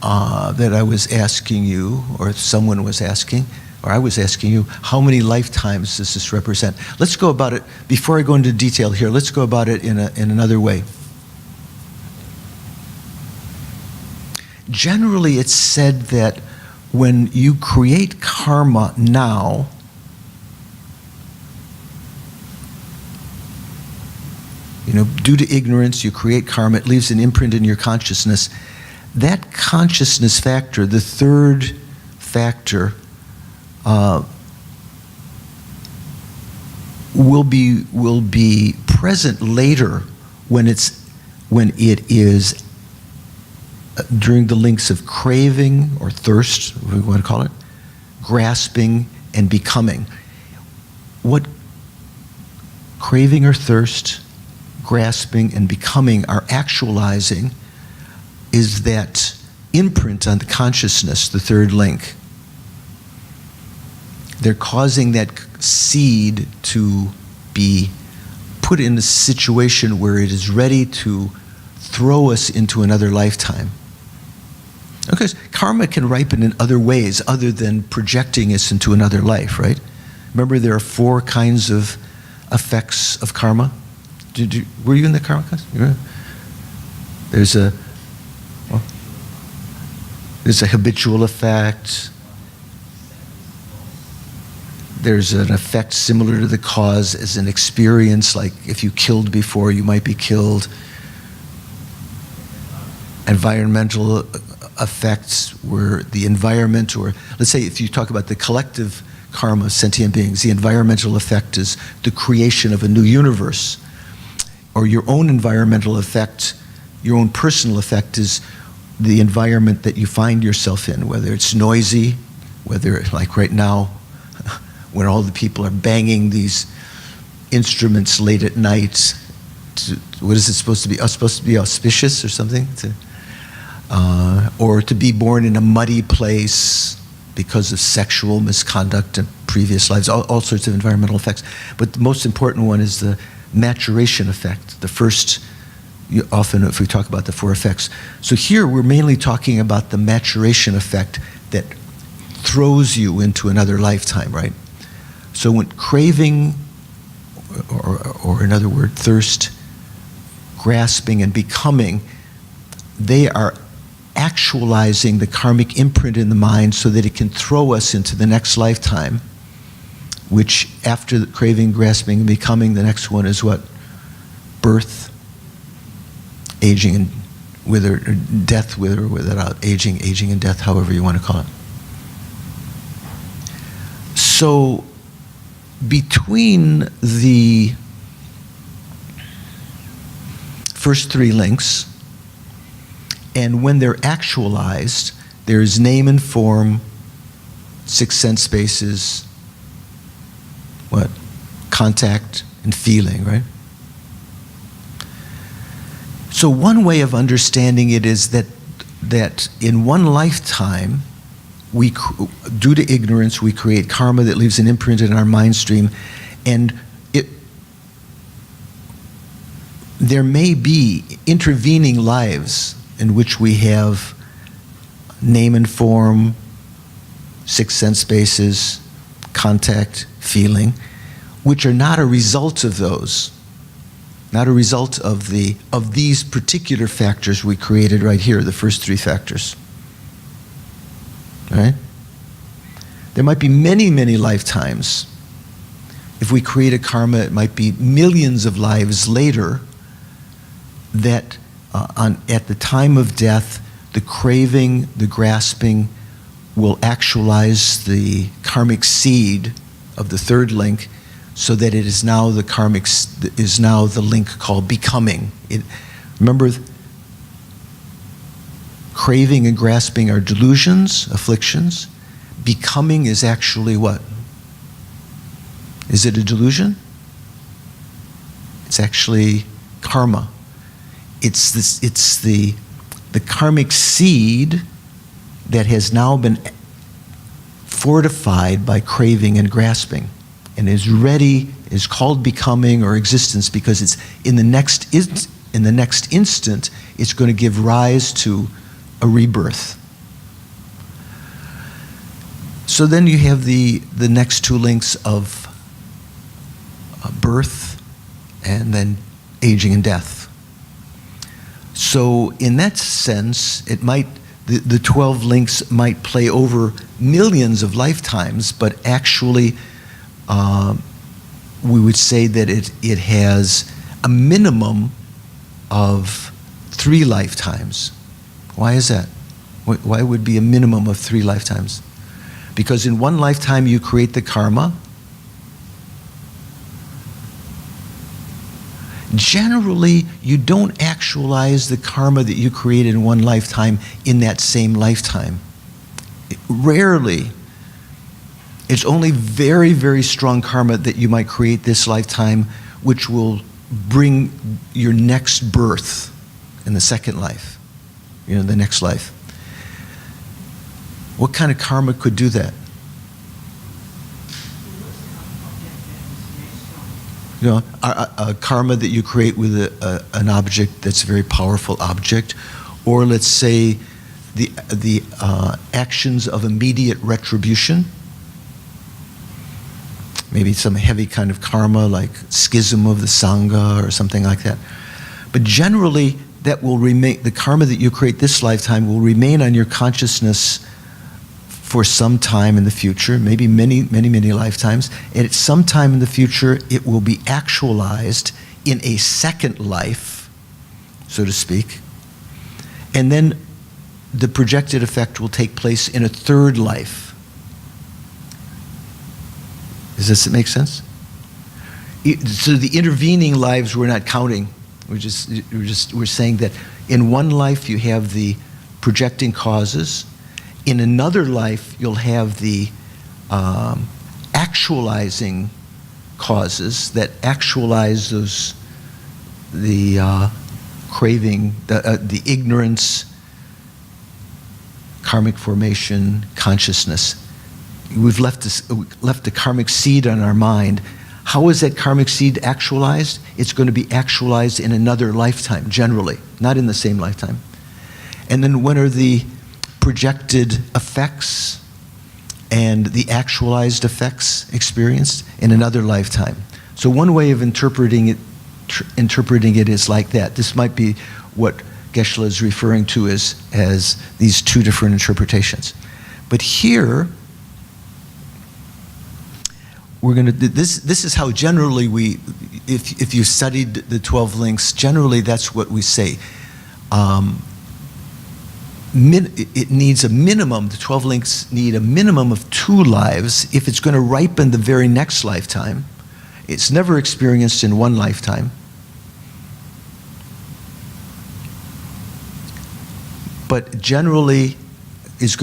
that I was asking you, or someone was asking, or I was asking you, how many lifetimes does this represent? Let's go about it, before I go into detail here, let's go about it in another way. Generally, it's said that when you create karma now, due to ignorance, you create karma, it leaves an imprint in your consciousness. That consciousness factor, the third factor, will be present later when it is during the links of craving or thirst, what we want to call it, grasping and becoming. What craving or thirst, grasping and becoming are actualizing is that imprint on the consciousness, the third link. They're causing that seed to be put in a situation where it is ready to throw us into another lifetime. Because karma can ripen in other ways other than projecting us into another life, right? Remember, there are 4 kinds of effects of karma. Were you in the karma class? There's a habitual effect. There's an effect similar to the cause as an experience, like if you killed before, you might be killed. Environmental effects where the environment, or let's say if you talk about the collective karma of sentient beings, the environmental effect is the creation of a new universe. Or your own environmental effect, your own personal effect is the environment that you find yourself in, whether it's noisy, whether, like right now, when all the people are banging these instruments late at night, what is it supposed to be? Supposed to be auspicious or something? Or to be born in a muddy place because of sexual misconduct in previous lives, all sorts of environmental effects. But the most important one is the maturation effect. The first, often if we talk about the 4 effects. So here we're mainly talking about the maturation effect that throws you into another lifetime, right? So when craving, or in other words, thirst, grasping, and becoming, they are actualizing the karmic imprint in the mind so that it can throw us into the next lifetime, which after the craving, grasping, and becoming, the next one is what? Birth, aging, and death with or without aging and death, however you want to call it. So between the first 3 links, and when they're actualized, there's name and form, 6 sense spaces, contact and feeling, right? So one way of understanding it is that in one lifetime, due to ignorance, we create karma that leaves an imprint in our mind stream, and there may be intervening lives in which we have name and form, 6 sense spaces, contact, feeling, which are not a result of those, not a result of these particular factors we created right here, the first 3 factors. Right? There might be many, many lifetimes. If we create a karma, it might be millions of lives later that at the time of death, the craving, the grasping will actualize the karmic seed of the 3rd link, so that it is now the link called becoming. Remember, craving and grasping are delusions, afflictions. Becoming is actually what? Is it a delusion? It's actually karma. It's the karmic seed that has now been fortified by craving and grasping, and is called becoming or existence, because it's in the next instant it's going to give rise to a rebirth. So then you have the next 2 links of birth and then aging and death. So in that sense, the 12 links might play over millions of lifetimes, but actually we would say that it has a minimum of 3 lifetimes. Why is that? Why would it be a minimum of 3 lifetimes? Because in one lifetime you create the karma. Generally, you don't actualize the karma that you created in one lifetime in that same lifetime. Rarely. It's only very, very strong karma that you might create this lifetime, which will bring your next birth in the second life, the next life. What kind of karma could do that? A karma that you create with an object that's a very powerful object, or let's say the actions of immediate retribution. Maybe some heavy kind of karma like schism of the Sangha or something like that. But generally, that will remain, the karma that you create this lifetime will remain on your consciousness for some time in the future, maybe many, many, many lifetimes. And at some time in the future, it will be actualized in a second life, so to speak. And then the projected effect will take place in a third life. Does this make sense? So the intervening lives we're not counting. We're saying that in one life you have the projecting causes. In another life you'll have the actualizing causes that actualize the craving, the ignorance, karmic formation, consciousness. We've left the karmic seed on our mind. How is that karmic seed actualized? It's going to be actualized in another lifetime, generally, not in the same lifetime. And then when are the projected effects and the actualized effects experienced? In another lifetime. So one way of interpreting it is like that. This might be what Geshe-la is referring to as these 2 different interpretations. But here, we're going to, this is how generally if you studied the 12 links, generally that's what we say. It needs a minimum, the 12 links need a minimum of 2 lives if it's going to ripen the very next lifetime. It's never experienced in one lifetime. but generally is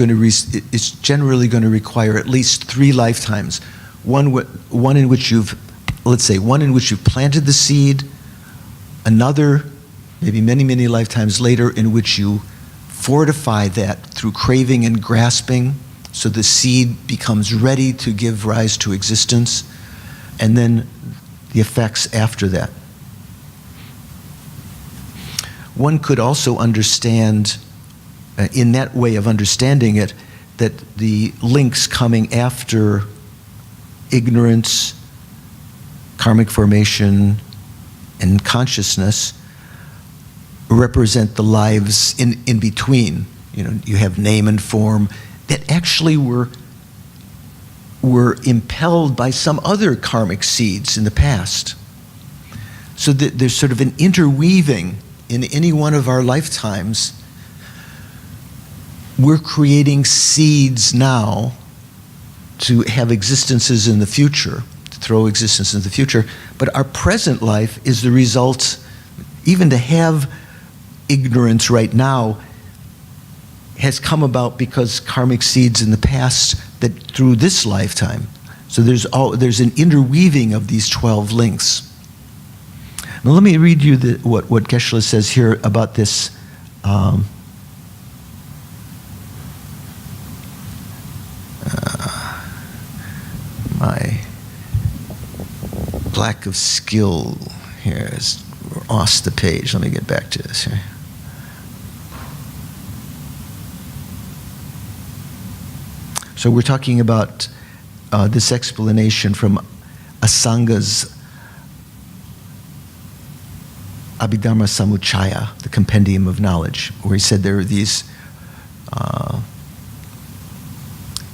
generally going to require at least 3 lifetimes. One in which you've planted the seed, another, maybe many, many lifetimes later, in which you fortify that through craving and grasping, so the seed becomes ready to give rise to existence, and then the effects after that. One could also understand, in that way of understanding it, that the links coming after ignorance, karmic formation, and consciousness represent the lives in between. You know, you have name and form that actually were impelled by some other karmic seeds in the past. So that there's sort of an interweaving in any one of our lifetimes. We're creating seeds now to have existences in the future, to throw existence in the future, but our present life is the result. Even to have ignorance right now has come about because karmic seeds in the past that through this lifetime. So there's an interweaving of these 12 links. Now let me read you what Geshe-la says here about this. My lack of skill here is off the page. Let me get back to this here. So we're talking about this explanation from Asanga's Abhidharma Samuccaya, the Compendium of Knowledge, where he said there are these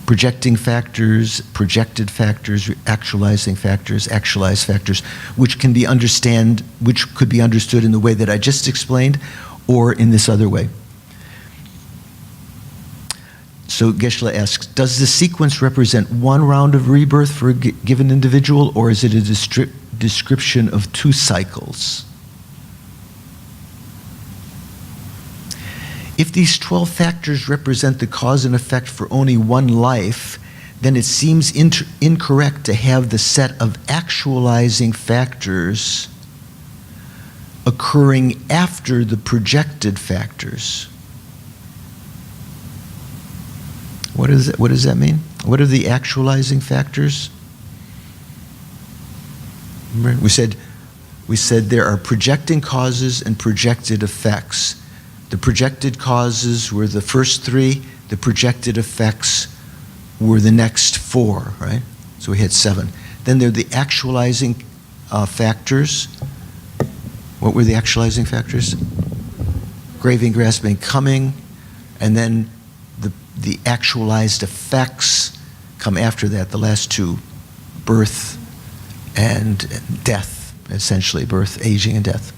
projecting factors, projected factors, actualizing factors, actualized factors, which could be understood in the way that I just explained, or in this other way. So Geshe-la asks, does the sequence represent one round of rebirth for a given individual, or is it a description of 2 cycles? If these 12 factors represent the cause and effect for only one life, then it seems incorrect to have the set of actualizing factors occurring after the projected factors. What does that mean? What are the actualizing factors? Remember, we said there are projecting causes and projected effects. The projected causes were the first 3, the projected effects were the next 4, right? So we had 7. Then there are the actualizing factors. What were the actualizing factors? Craving, grasping, coming, and then the actualized effects come after that, the last 2, birth and death, essentially, birth, aging, and death.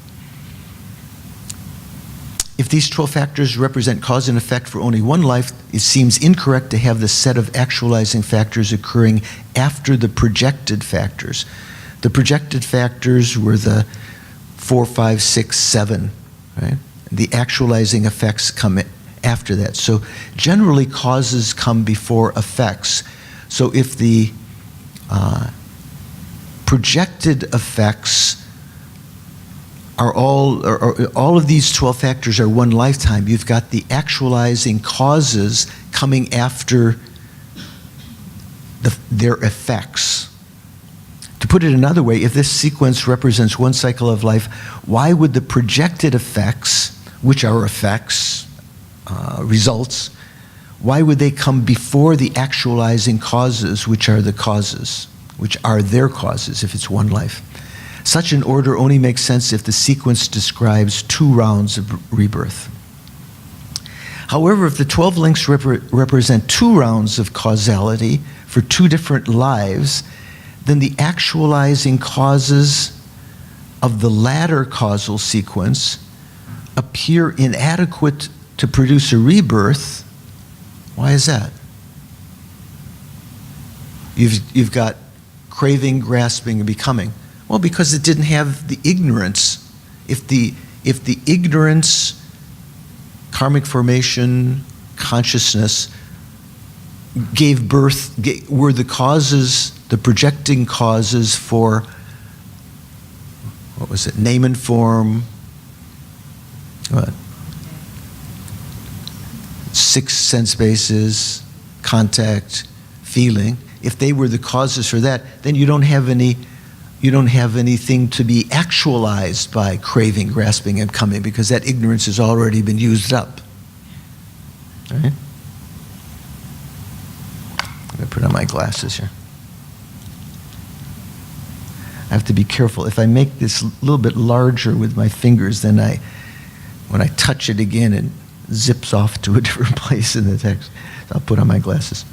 If these 12 factors represent cause and effect for only one life, it seems incorrect to have the set of actualizing factors occurring after the projected factors. The projected factors were the 4, 5, 6, 7, right? The actualizing effects come after that. So generally causes come before effects. So if the projected effects are all of these 12 factors are one lifetime, you've got the actualizing causes coming after their effects. To put it another way, if this sequence represents one cycle of life, why would the projected effects, which are effects, results, why would they come before the actualizing causes, which are the causes, which are their causes if it's one life? Such an order only makes sense if the sequence describes 2 rounds of rebirth. However, if the 12 links represent 2 rounds of causality for 2 different lives, then the actualizing causes of the latter causal sequence appear inadequate to produce a rebirth. Why is that? You've got craving, grasping, and becoming. Well, because it didn't have the ignorance. If the ignorance, karmic formation, consciousness gave birth, were the causes, the projecting causes for, what was it, name and form, what? 6 sense bases, contact, feeling. If they were the causes for that, then you don't have anything to be actualized by craving, grasping, and coming, because that ignorance has already been used up. All right? I'm going to put on my glasses here. I have to be careful. If I make this a little bit larger with my fingers, then when I touch it again, it zips off to a different place in the text. So I'll put on my glasses.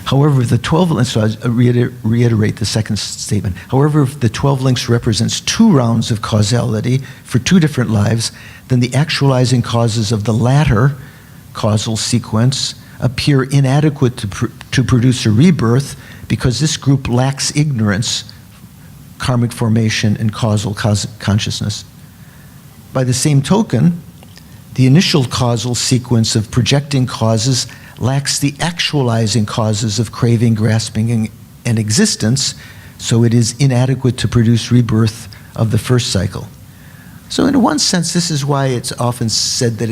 However, if the 12 links, so I reiterate the second statement. However, if the 12 links represents 2 rounds of causality for 2 different lives, then the actualizing causes of the latter causal sequence appear inadequate to produce a rebirth, because this group lacks ignorance, karmic formation, and causal consciousness. By the same token, the initial causal sequence of projecting causes lacks the actualizing causes of craving, grasping, and existence, so it is inadequate to produce rebirth of the first cycle. So in one sense, this is why it's often said that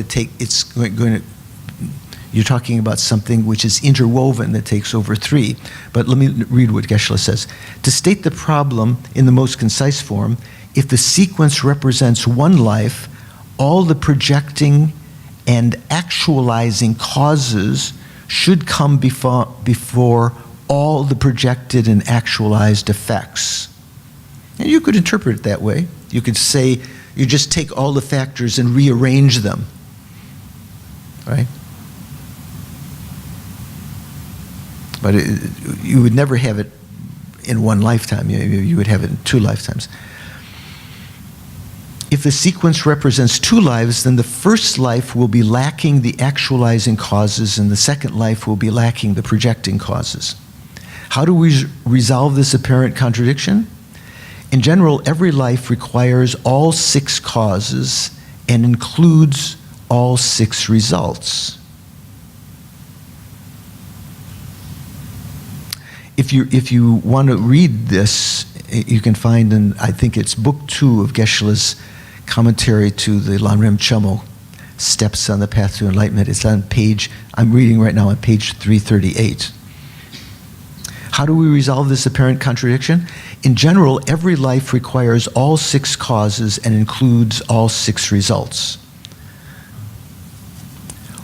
you're talking about something which is interwoven that takes over 3. But let me read what Geshe says. To state the problem in the most concise form, if the sequence represents 1 life, all the projecting and actualizing causes should come before all the projected and actualized effects. And you could interpret it that way. You could say you just take all the factors and rearrange them, right? But you would never have it in 1 lifetime. You would have it in 2 lifetimes. If the sequence represents 2 lives, then the first life will be lacking the actualizing causes, and the second life will be lacking the projecting causes. How do we resolve this apparent contradiction? In general, every life requires all 6 causes and includes all 6 results. If you want to read this, you can find in, I think it's book 2 of Geshe-la's commentary to the Lanrim Chomo, Steps on the Path to Enlightenment. It's on page, I'm reading right now on page 338. How do we resolve this apparent contradiction? In general, every life requires all 6 causes and includes all 6 results.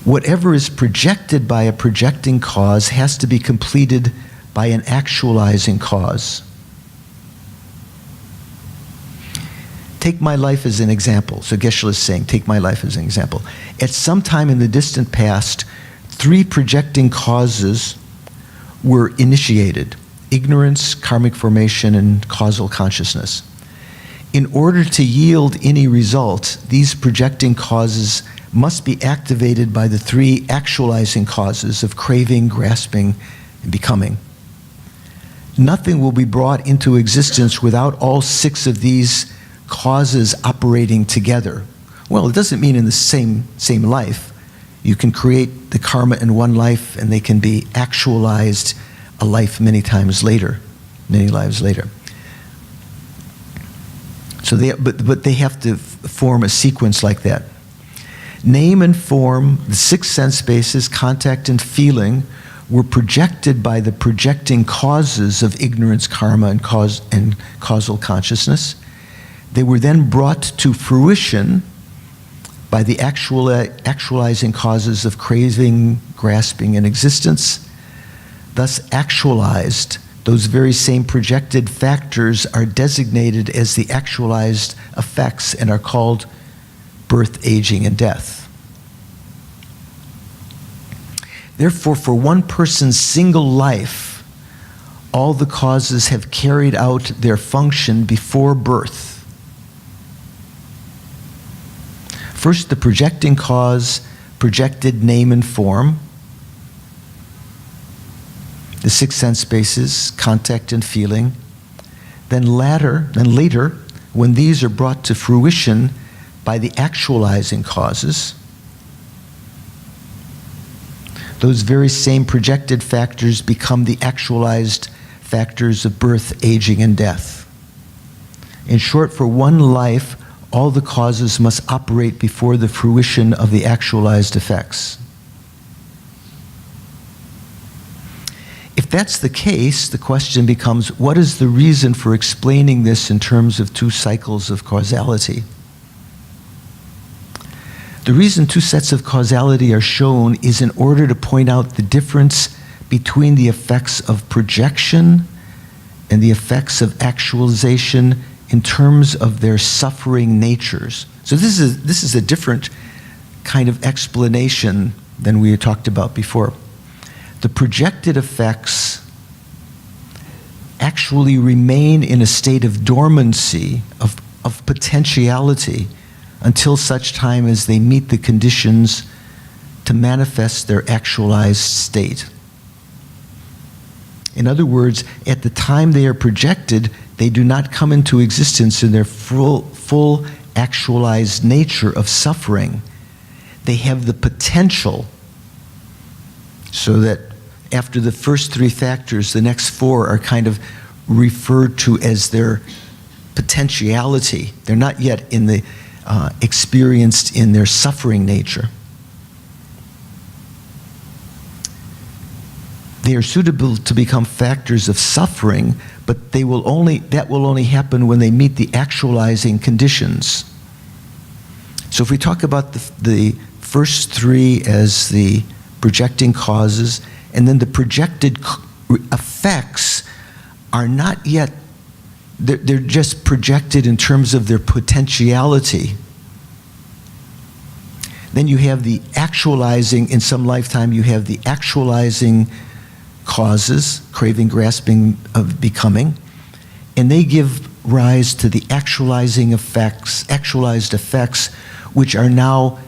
Whatever is projected by a projecting cause has to be completed by an actualizing cause. Take my life as an example. So Geshe is saying, take my life as an example. At some time in the distant past, 3 projecting causes were initiated: ignorance, karmic formation, and causal consciousness. In order to yield any result, these projecting causes must be activated by the 3 actualizing causes of craving, grasping, and becoming. Nothing will be brought into existence without all 6 of these causes operating together. Well, it doesn't mean in the same life. You can create the karma in 1 life, and they can be actualized a life many times later, many lives later. So but they have to form a sequence like that. Name and form, the 6 sense bases, contact and feeling, were projected by the projecting causes of ignorance, karma, and causal consciousness. They were then brought to fruition by the actualizing causes of craving, grasping, and existence. Thus actualized, those very same projected factors are designated as the actualized effects and are called birth, aging, and death. Therefore, for one person's single life, all the causes have carried out their function before birth. First, the projecting cause projected name and form, the 6 sense bases, contact and feeling. Then later, when these are brought to fruition, by the actualizing causes, those very same projected factors become the actualized factors of birth, aging, and death. In short, for one life, all the causes must operate before the fruition of the actualized effects. If that's the case, the question becomes, what is the reason for explaining this in terms of two cycles of causality? The reason two sets of causality are shown is in order to point out the difference between the effects of projection and the effects of actualization in terms of their suffering natures. So this is a different kind of explanation than we had talked about before. The projected effects actually remain in a state of dormancy, of potentiality, until such time as they meet the conditions to manifest their actualized state. In other words, at the time they are projected, they do not come into existence in their full actualized nature of suffering. They have the potential, so that after the first three factors, the next four are kind of referred to as their potentiality. They're not yet in the experienced in their suffering nature. They are suitable to become factors of suffering, but that will only happen when they meet the actualizing conditions. So if we talk about the first three as the projecting causes, and then the projected effects are not yet, they're just projected in terms of their potentiality. Then you have the actualizing, in some lifetime you have the actualizing causes, craving, grasping, of becoming, and they give rise to the actualized effects, which are now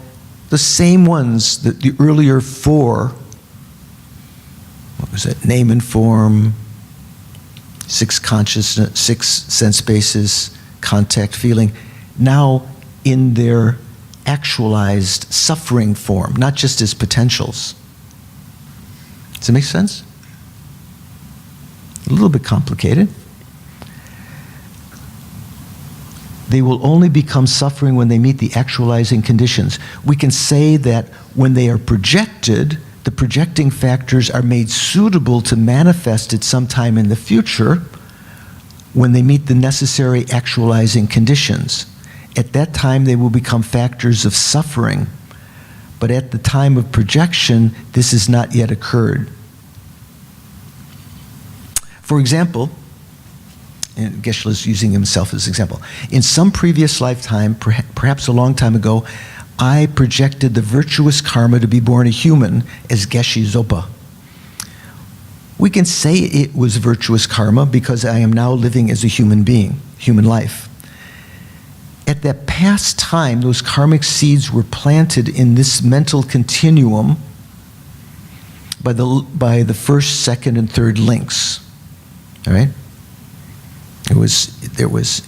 the same ones that the earlier four, what was it, name and form, six consciousness, six sense bases, contact, feeling, now in their actualized suffering form, not just as potentials. Does that make sense? A little bit complicated. They will only become suffering when they meet the actualizing conditions. We can say that when they are projected, the projecting factors are made suitable to manifest at some time in the future when they meet the necessary actualizing conditions. At that time, they will become factors of suffering. But at the time of projection, this has not yet occurred. For example, and Geshe is using himself as an example, in some previous lifetime, perhaps a long time ago, I projected the virtuous karma to be born a human as Geshe Zopa. We can say it was virtuous karma because I am now living as a human being, human life. At that past time, those karmic seeds were planted in this mental continuum by the first, second, and third links. All right? There was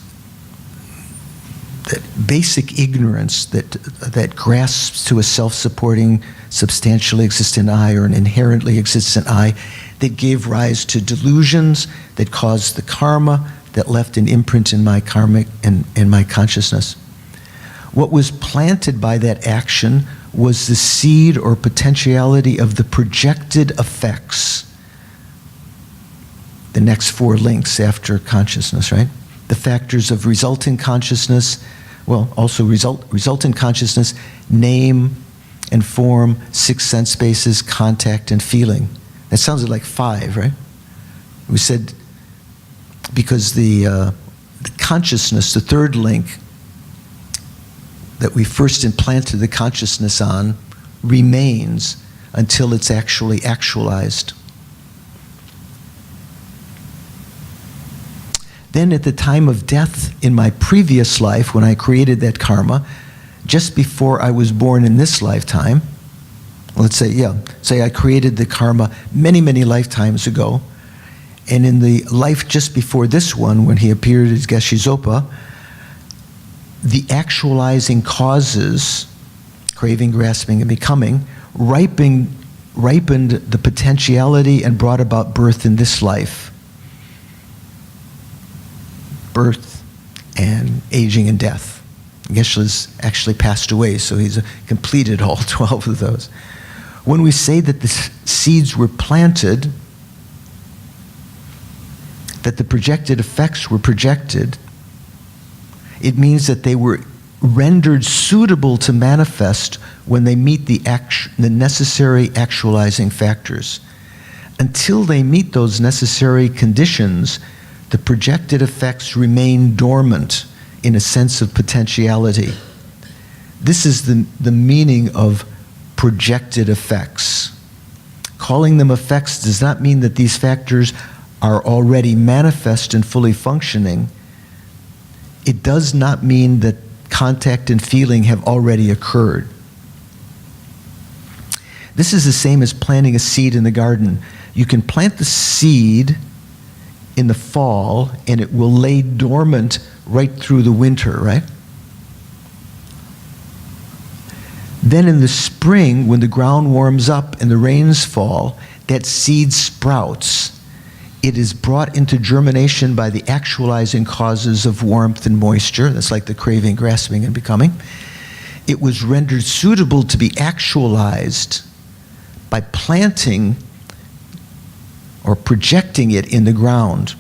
that basic ignorance that grasps to a self-supporting, substantially existent I or an inherently existent I that gave rise to delusions that caused the karma that left an imprint in my karmic and in my consciousness. What was planted by that action was the seed or potentiality of the projected effects. The next four links after consciousness, right? The factors of resultant consciousness, well, also resultant consciousness, name and form, six sense bases, contact, and feeling. That sounds like five, right? We said because the consciousness, the third link that we first implanted the consciousness on, remains until it's actually actualized. Then at the time of death in my previous life, when I created that karma, just before I was born in this lifetime, let's say I created the karma many, many lifetimes ago, and in the life just before this one, when he appeared as Geshe Zopa, the actualizing causes, craving, grasping, and becoming, ripened the potentiality and brought about birth in this life. Birth and aging and death. Geshe-la's actually passed away, so he's completed all 12 of those. When we say that the seeds were planted, that the projected effects were projected, it means that they were rendered suitable to manifest when they meet the necessary actualizing factors. Until they meet those necessary conditions, the projected effects remain dormant in a sense of potentiality. This is the meaning of projected effects. Calling them effects does not mean that these factors are already manifest and fully functioning. It does not mean that contact and feeling have already occurred. This is the same as planting a seed in the garden. You can plant the seed in the fall and it will lay dormant right through the winter, right? Then in the spring, when the ground warms up and the rains fall, that seed sprouts. It is brought into germination by the actualizing causes of warmth and moisture. That's like the craving, grasping, and becoming. It was rendered suitable to be actualized by planting or projecting it in the ground.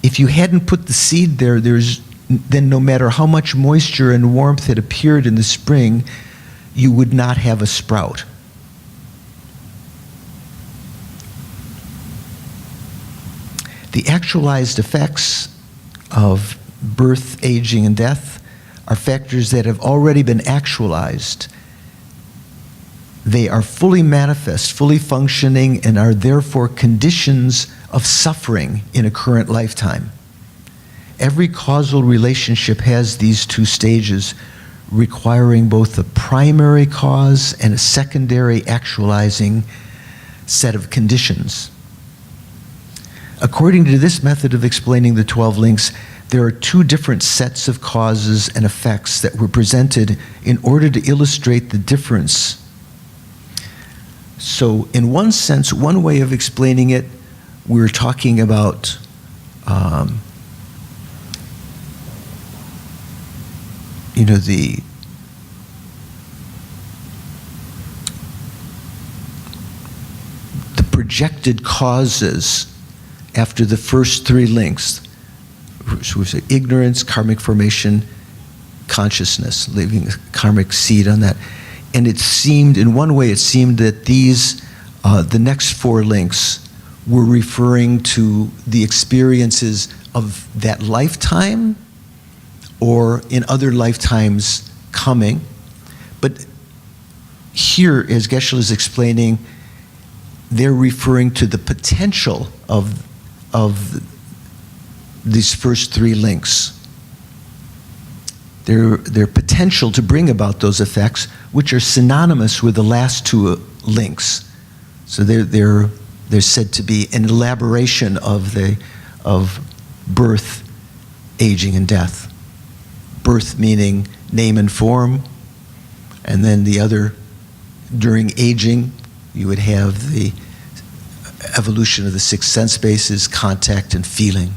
If you hadn't put the seed there, then no matter how much moisture and warmth had appeared in the spring, you would not have a sprout. The actualized effects of birth, aging, and death are factors that have already been actualized. They are fully manifest, fully functioning, and are therefore conditions of suffering in a current lifetime. Every causal relationship has these two stages, requiring both a primary cause and a secondary actualizing set of conditions. According to this method of explaining the 12 links, there are two different sets of causes and effects that were presented in order to illustrate the difference. So in one sense, one way of explaining it, we're talking about the projected causes after the first three links. So we say ignorance, karmic formation, consciousness, leaving a karmic seed on that. And it seemed, in one way, it seemed that these, the next four links were referring to the experiences of that lifetime or in other lifetimes coming. But here, as Geshe-la is explaining, they're referring to the potential of these first three links. Their potential to bring about those effects, which are synonymous with the last two links. So they're said to be an elaboration of birth, aging, and death. Birth meaning name and form, and then the other, during aging, you would have the evolution of the six sense bases, contact, and feeling.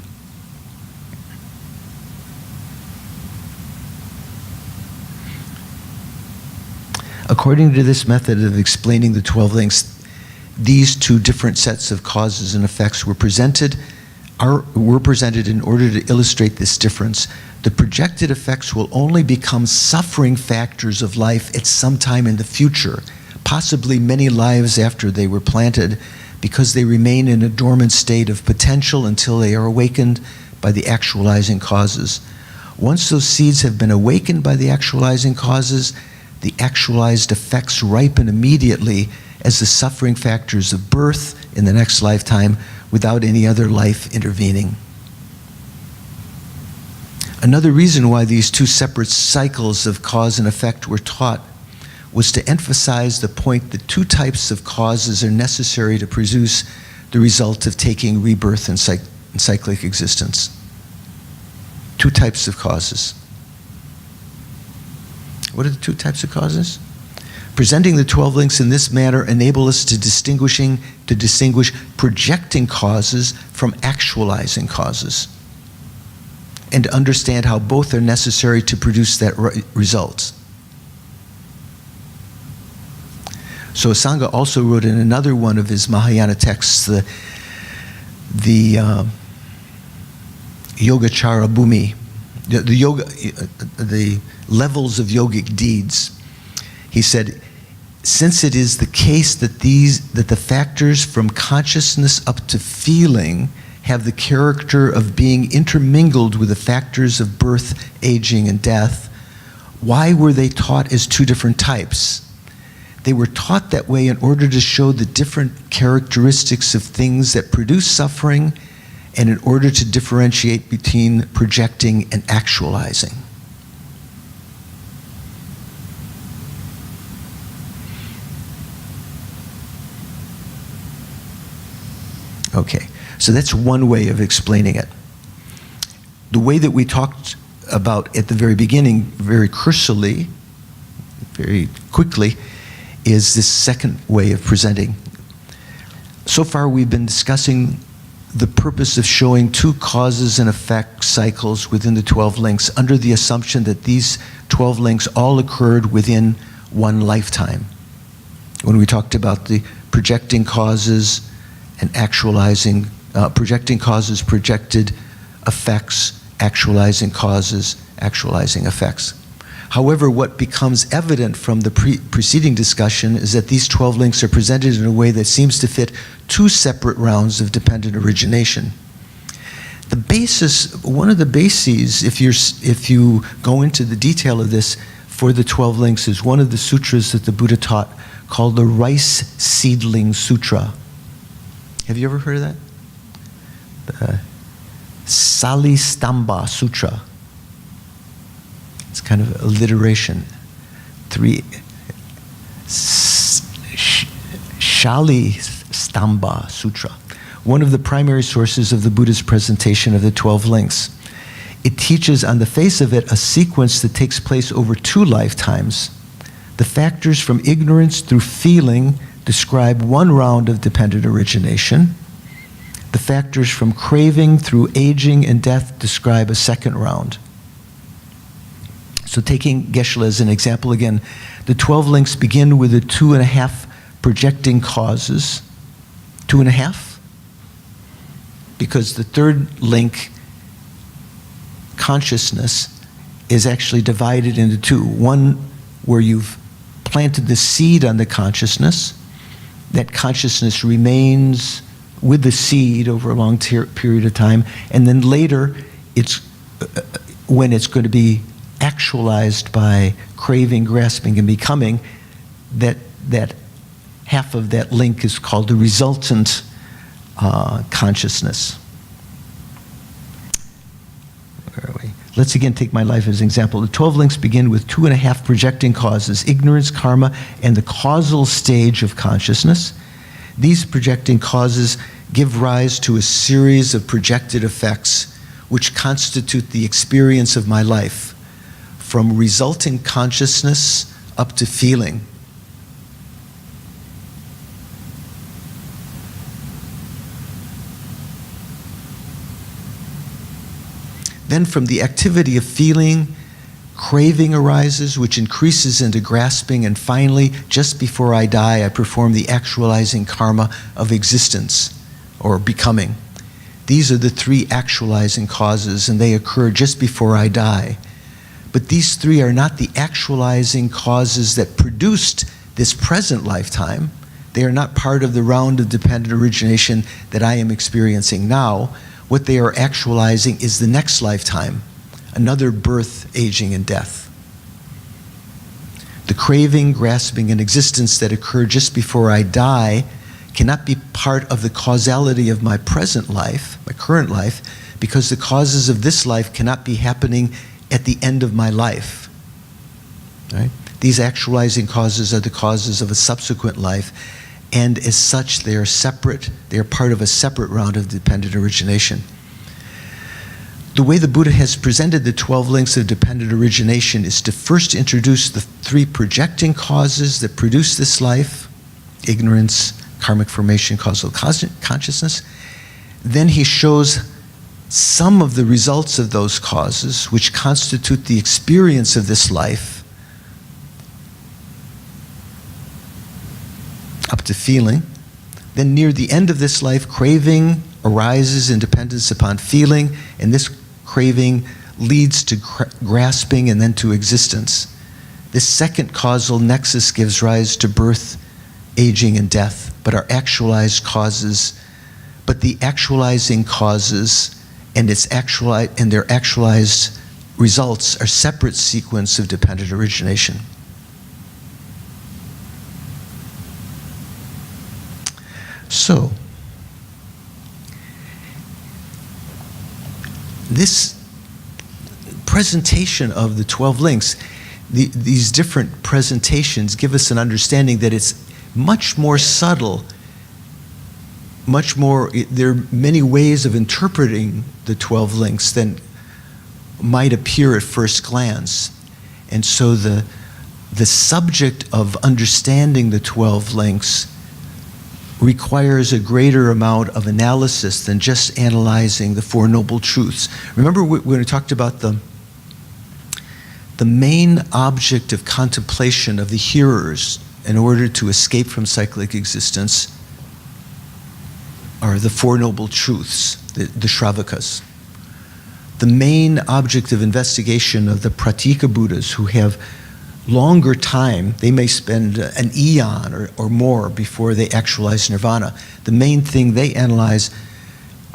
According to this method of explaining the 12 links, these two different sets of causes and effects were presented in order to illustrate this difference. The projected effects will only become suffering factors of life at some time in the future, possibly many lives after they were planted, because they remain in a dormant state of potential until they are awakened by the actualizing causes. Once those seeds have been awakened by the actualizing causes, the actualized effects ripen immediately as the suffering factors of birth in the next lifetime without any other life intervening. Another reason why these two separate cycles of cause and effect were taught was to emphasize the point that two types of causes are necessary to produce the result of taking rebirth and cyclic existence. Two types of causes. What are the two types of causes? Presenting the 12 links in this manner enable us to distinguish projecting causes from actualizing causes, and to understand how both are necessary to produce that result. So Asanga also wrote in another one of his Mahayana texts, the Yogacara Bhumi, the levels of yogic deeds. He said, since it is the case that the factors from consciousness up to feeling have the character of being intermingled with the factors of birth, aging, and death, why were they taught as two different types? They were taught that way in order to show the different characteristics of things that produce suffering, and in order to differentiate between projecting and actualizing. Okay, so that's one way of explaining it. The way that we talked about at the very beginning, very cursorily, very quickly, is this second way of presenting. So far we've been discussing the purpose of showing two causes and effect cycles within the 12 links under the assumption that these 12 links all occurred within one lifetime. When we talked about the projecting causes and actualizing, projecting causes, projected effects, actualizing causes, actualizing effects. However, what becomes evident from the preceding discussion is that these 12 links are presented in a way that seems to fit two separate rounds of dependent origination. The basis, one of the bases, if you go into the detail of this for the 12 links, is one of the sutras that the Buddha taught called the Rice Seedling Sutra. Have you ever heard of that? The Salistamba Sutra. It's kind of alliteration. Salistamba Sutra, one of the primary sources of the Buddha's presentation of the 12 links. It teaches on the face of it a sequence that takes place over two lifetimes. The factors from ignorance through feeling describe one round of dependent origination. The factors from craving through aging and death describe a second round. So taking Geshe-la as an example again, the 12 links begin with the 2.5 projecting causes. 2.5? Because the third link, consciousness, is actually divided into two. One where you've planted the seed on the consciousness. That consciousness remains with the seed over a long period of time. And then later, it's when it's going to be actualized by craving, grasping, and becoming, that half of that link is called the resultant consciousness. Where are we? Let's again take my life as an example. The 12 links begin with 2.5 projecting causes: ignorance, karma, and the causal stage of consciousness. These projecting causes give rise to a series of projected effects which constitute the experience of my life, from resulting consciousness up to feeling. Then from the activity of feeling, craving arises, which increases into grasping, and finally, just before I die, I perform the actualizing karma of existence, or becoming. These are the 3 actualizing causes, and they occur just before I die. But these 3 are not the actualizing causes that produced this present lifetime. They are not part of the round of dependent origination that I am experiencing now. What they are actualizing is the next lifetime, another birth, aging, and death. The craving, grasping, and existence that occur just before I die cannot be part of the causality of my present life, my current life, because the causes of this life cannot be happening at the end of my life. Right? These actualizing causes are the causes of a subsequent life, and as such, they are separate. They are part of a separate round of dependent origination. the way the Buddha has presented the 12 links of dependent origination is to first introduce the 3 projecting causes that produce this life: ignorance, karmic formation, causal consciousness. Then he shows some of the results of those causes, which constitute the experience of this life, up to feeling. Then near the end of this life, craving arises in dependence upon feeling, and this craving leads to grasping and then to existence. This second causal nexus gives rise to birth, aging, and death, but the actualizing causes and their actualized results are separate sequence of dependent origination. So, this presentation of the 12 links, these different presentations give us an understanding that it's much more subtle, there are many ways of interpreting the 12 links than might appear at first glance. And so the subject of understanding the 12 links requires a greater amount of analysis than just analyzing the Four Noble Truths. Remember when we talked about the main object of contemplation of the hearers in order to escape from cyclic existence are the Four Noble Truths, the Shravakas. The main object of investigation of the Pratika Buddhas, who have longer time, they may spend an eon or more before they actualize nirvana. The main thing they analyze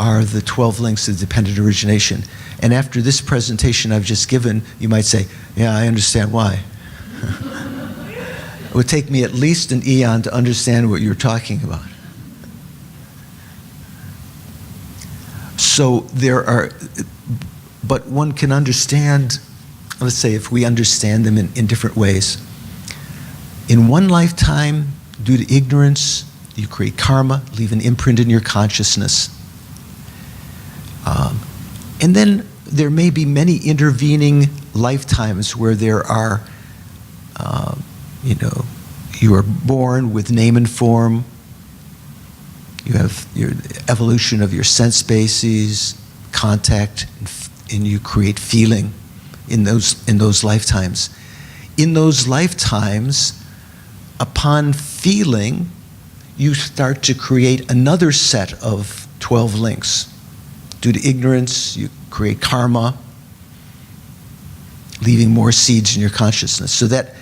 are the 12 links of dependent origination. And after this presentation I've just given, you might say, yeah, I understand why. It would take me at least an eon to understand what you're talking about. So but one can understand, let's say, if we understand them in different ways. In one lifetime, due to ignorance, you create karma, leave an imprint in your consciousness. And then there may be many intervening lifetimes where there are, you are born with name and form. You have your evolution of your sense bases, contact, and you create feeling in those lifetimes. In those lifetimes, upon feeling, you start to create another set of 12 links. Due to ignorance, you create karma, leaving more seeds in your consciousness. So that,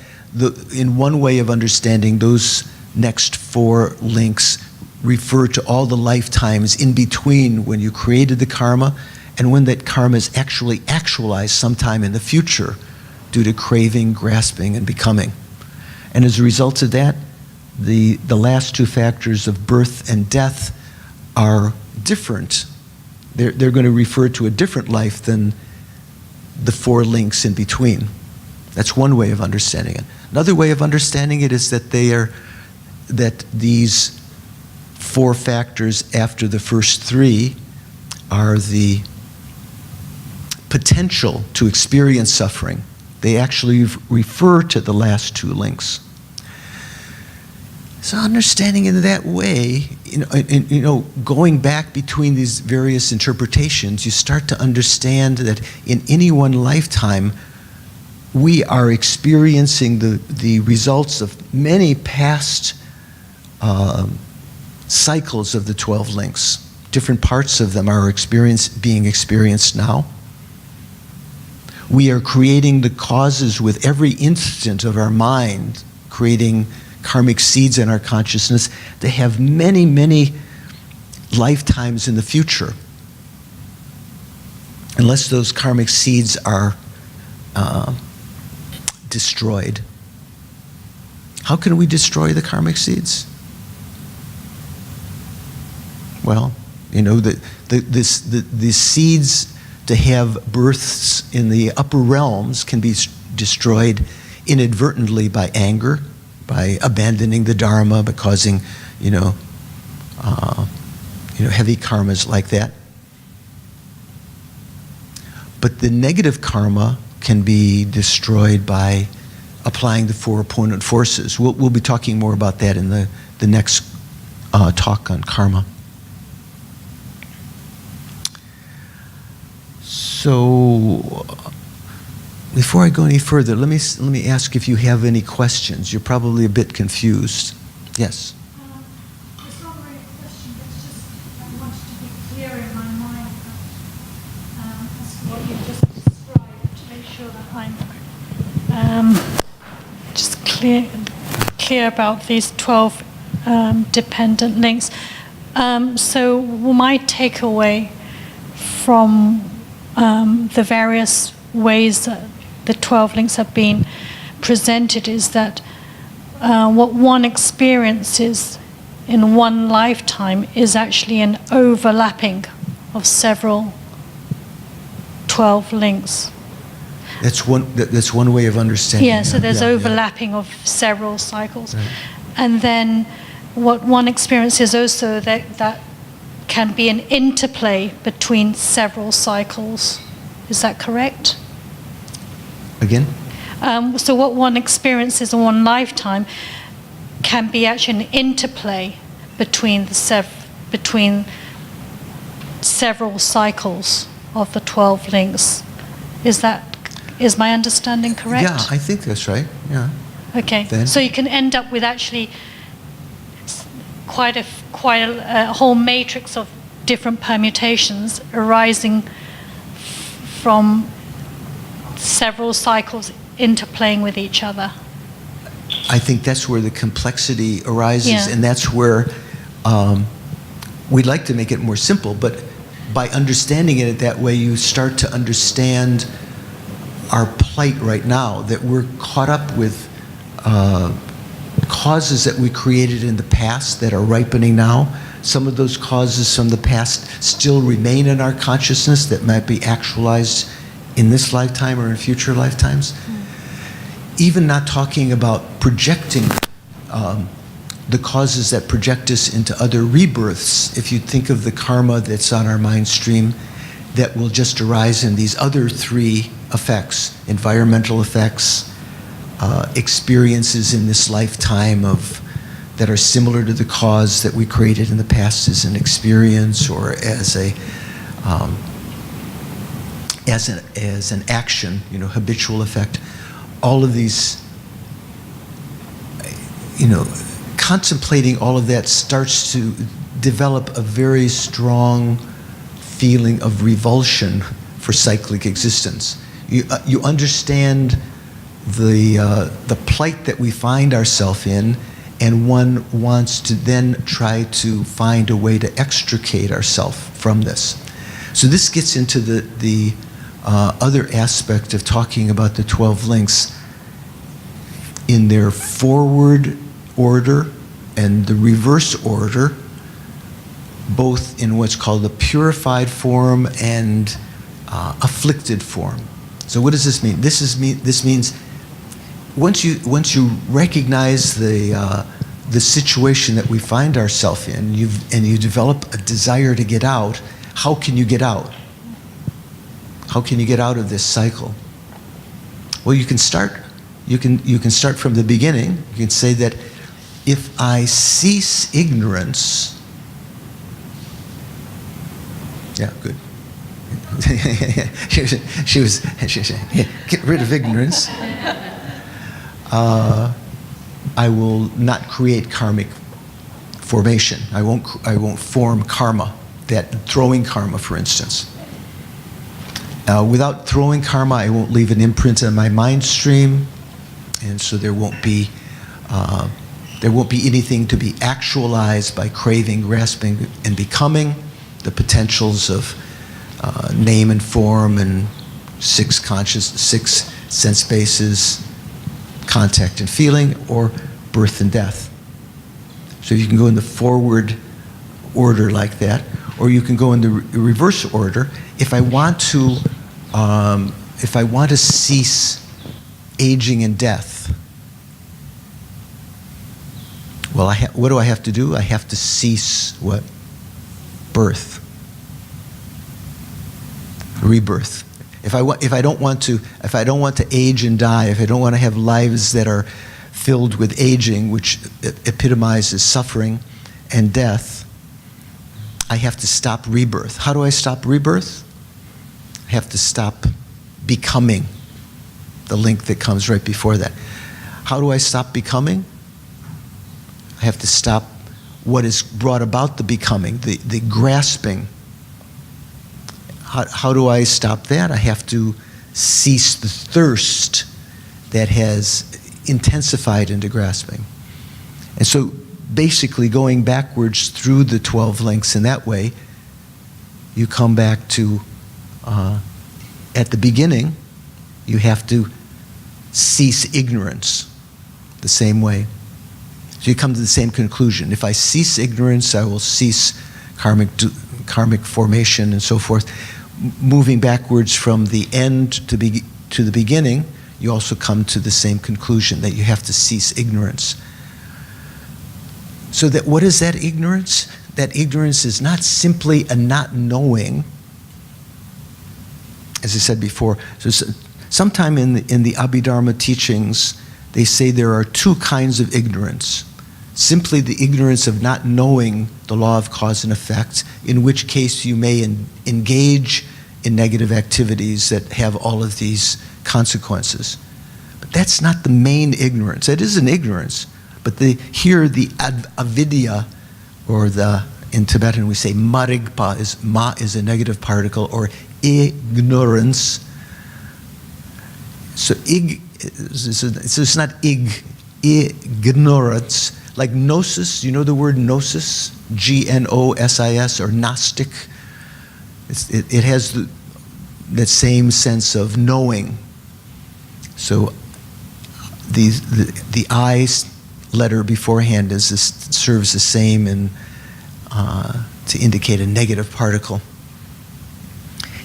in one way of understanding, those next 4 links refer to all the lifetimes in between when you created the karma and when that karma is actually actualized sometime in the future due to craving, grasping, and becoming. And as a result of that, the last 2 factors of birth and death are different. They're going to refer to a different life than the 4 links in between. That's one way of understanding it. Another way of understanding it is that these 4 factors after the first 3 are the potential to experience suffering. They actually refer to the last 2 links. So understanding in that way, going back between these various interpretations, you start to understand that in any one lifetime, we are experiencing the results of many past cycles of the 12 links. Different parts of them are being experienced now. We are creating the causes with every instant of our mind, creating karmic seeds in our consciousness that have many, many lifetimes in the future. Unless those karmic seeds are destroyed. How can we destroy the karmic seeds? Well, the seeds to have births in the upper realms can be destroyed inadvertently by anger, by abandoning the Dharma, by causing, heavy karmas like that. But the negative karma can be destroyed by applying the four opponent forces. We'll be talking more about that in the next talk on karma. So, before I go any further, let me ask if you have any questions. You're probably a bit confused. Yes. It's not really a question, but it's just I wanted to be clear in my mind as to what you just described, to make sure that I'm just clear about these 12 dependent links. So my takeaway from the various ways that the 12 links have been presented is that what one experiences in one lifetime is actually an overlapping of several 12 links. That's one way of understanding. Yeah, so there's yeah. overlapping of several cycles. Right. And then what one experiences also that can be an interplay between several cycles. Is that correct? Again? So what one experiences in one lifetime can be actually an interplay between between several cycles of the 12 links. Is my understanding correct? Yeah, I think that's right. Yeah. Okay. Then? So you can end up with actually quite a whole matrix of different permutations arising from several cycles interplaying with each other. I think that's where the complexity arises, Yeah. and that's where we'd like to make it more simple, but by understanding it that way, you start to understand our plight right now, that we're caught up with causes that we created in the past that are ripening now. Some of those causes from the past still remain in our consciousness that might be actualized in this lifetime or in future lifetimes. Even not talking about projecting the causes that project us into other rebirths. If you think of the karma that's on our mind stream that will just arise in these other three effects, environmental effects, experiences in this lifetime that are similar to the cause that we created in the past as an experience or as an action, habitual effect. All of these, contemplating all of that starts to develop a very strong feeling of revulsion for cyclic existence. You understand the plight that we find ourselves in, and one wants to then try to find a way to extricate ourselves from this. So this gets into the other aspect of talking about the 12 links in their forward order and the reverse order, both in what's called the purified form and afflicted form. So what does this mean? This means once you recognize the situation that we find ourselves in, and you develop a desire to get out, how can you get out? How can you get out of this cycle? Well, you can start from the beginning. You can say that if I cease ignorance, yeah, good. she was get rid of ignorance. I will not create karmic formation. I won't form karma, that throwing karma, for instance. Without throwing karma, I won't leave an imprint on my mind stream, and so there won't be anything to be actualized by craving, grasping, and becoming. The potentials of name and form and six sense bases, contact and feeling, or birth and death. So you can go in the forward order like that, or you can go in the reverse order. If I want to cease aging and death, well, what do I have to do? I have to cease what? Birth. Rebirth. If I don't want to age and die, if I don't want to have lives that are filled with aging, which epitomizes suffering and death, I have to stop rebirth. How do I stop rebirth? I have to stop becoming, the link that comes right before that. How do I stop becoming? I have to stop what has brought about the becoming, the grasping. How do I stop that? I have to cease the thirst that has intensified into grasping. And so basically going backwards through the 12 links in that way, you come back to, at the beginning, you have to cease ignorance the same way. So you come to the same conclusion. If I cease ignorance, I will cease karmic formation and so forth. Moving backwards from the end to the beginning, you also come to the same conclusion, that you have to cease ignorance. So that what is that ignorance? That ignorance is not simply a not knowing, as I said before. So sometime in the Abhidharma teachings, they say there are two kinds of ignorance. Simply the ignorance of not knowing the law of cause and effect, in which case you may engage in negative activities that have all of these consequences. But that's not the main ignorance. It is an ignorance, but here the avidya, or in Tibetan we say marigpa, ma is a negative particle, or ignorance. So it's not ignorance. Like gnosis, you know the word gnosis? Gnosis, or Gnostic. It has that same sense of knowing. So the I letter beforehand serves the same to indicate a negative particle.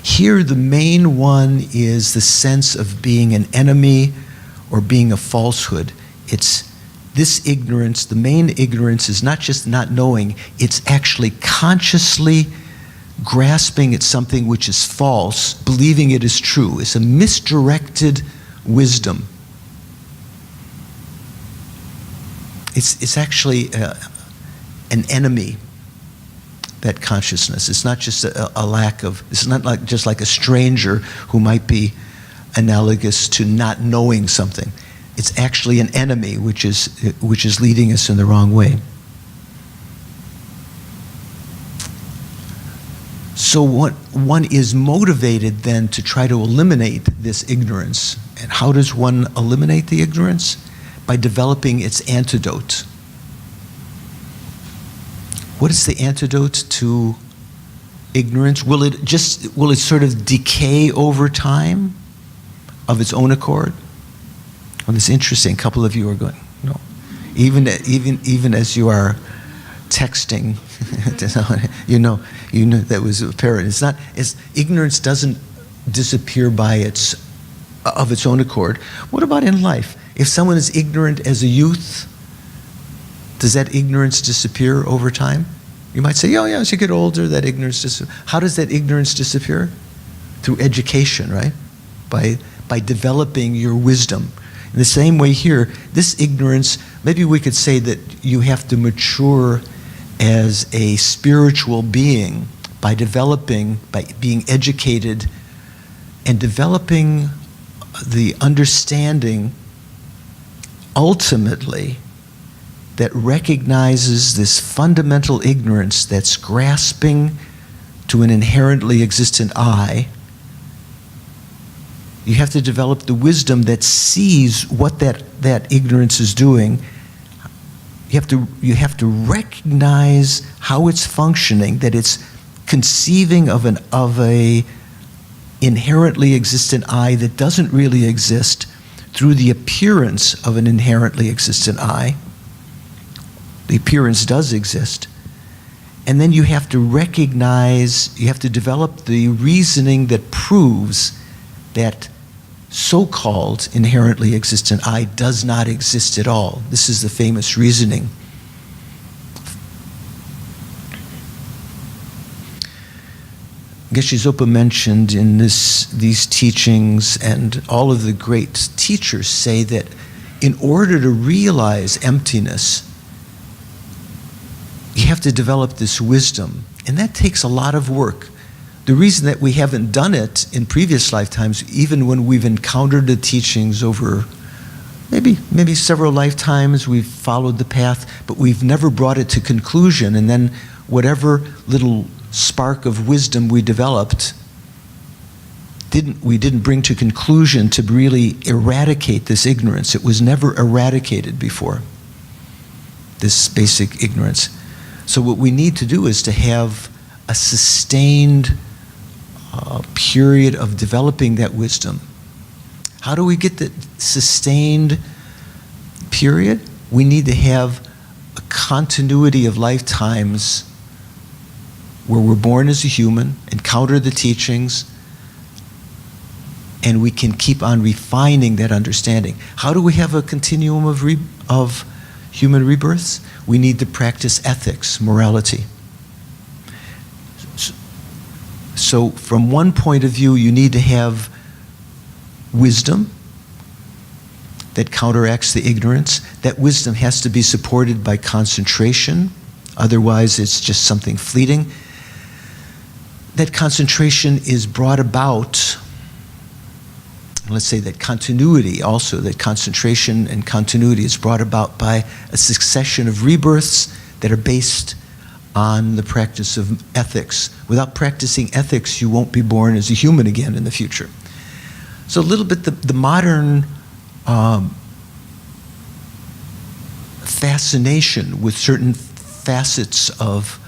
Here the main one is the sense of being an enemy or being a falsehood. It's this ignorance, the main ignorance is not just not knowing, it's actually consciously grasping at something which is false, believing it is true. It's a misdirected wisdom. It's actually an enemy, that consciousness. It's not just a lack of, it's not just like a stranger who might be analogous to not knowing something. It's actually an enemy which is leading us in the wrong way. So one is motivated then to try to eliminate this ignorance. And how does one eliminate the ignorance? By developing its antidote. What is the antidote to ignorance? Will it sort of decay over time of its own accord? Well, it's interesting. A couple of you are going, no. Even as you are texting, you know that was apparent. Ignorance doesn't disappear of its own accord. What about in life? If someone is ignorant as a youth, does that ignorance disappear over time? You might say, oh yeah, as you get older, that ignorance disappears. How does that ignorance disappear? Through education, right? By developing your wisdom. In the same way here, this ignorance, maybe we could say that you have to mature as a spiritual being by being educated and developing the understanding ultimately that recognizes this fundamental ignorance that's grasping to an inherently existent I. You have to develop the wisdom that sees what that ignorance is doing. You have to recognize how it's functioning, that it's conceiving of a inherently existent I that doesn't really exist through the appearance of an inherently existent I. The appearance does exist. And then you have to recognize, you have to develop the reasoning that proves that so-called inherently existent I does not exist at all. This is the famous reasoning. Geshe Zopa mentioned in these teachings, and all of the great teachers say that in order to realize emptiness, you have to develop this wisdom, and that takes a lot of work. The reason that we haven't done it in previous lifetimes, even when we've encountered the teachings over maybe several lifetimes, we've followed the path, but we've never brought it to conclusion, and then whatever little spark of wisdom we developed, we didn't bring to conclusion to really eradicate this ignorance. It was never eradicated before, this basic ignorance. So what we need to do is to have a sustained period of developing that wisdom. How do we get the sustained period? We need to have a continuity of lifetimes where we're born as a human, encounter the teachings, and we can keep on refining that understanding. How do we have a continuum of human rebirths? We need to practice ethics, morality. So from one point of view, you need to have wisdom that counteracts the ignorance. That wisdom has to be supported by concentration, otherwise it's just something fleeting. That concentration is brought about, let's say that continuity also, that concentration and continuity is brought about by a succession of rebirths that are based on the practice of ethics. Without practicing ethics, you won't be born as a human again in the future. So a little bit the modern fascination with certain facets of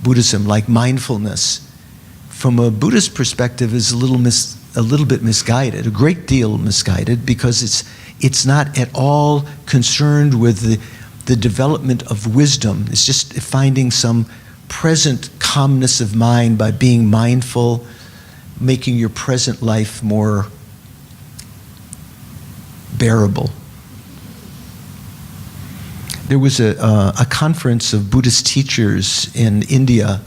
Buddhism, like mindfulness, from a Buddhist perspective is a little bit misguided, a great deal misguided, because it's not at all concerned with the development of wisdom. It's just finding some present calmness of mind by being mindful, making your present life more bearable. There was a conference of Buddhist teachers in India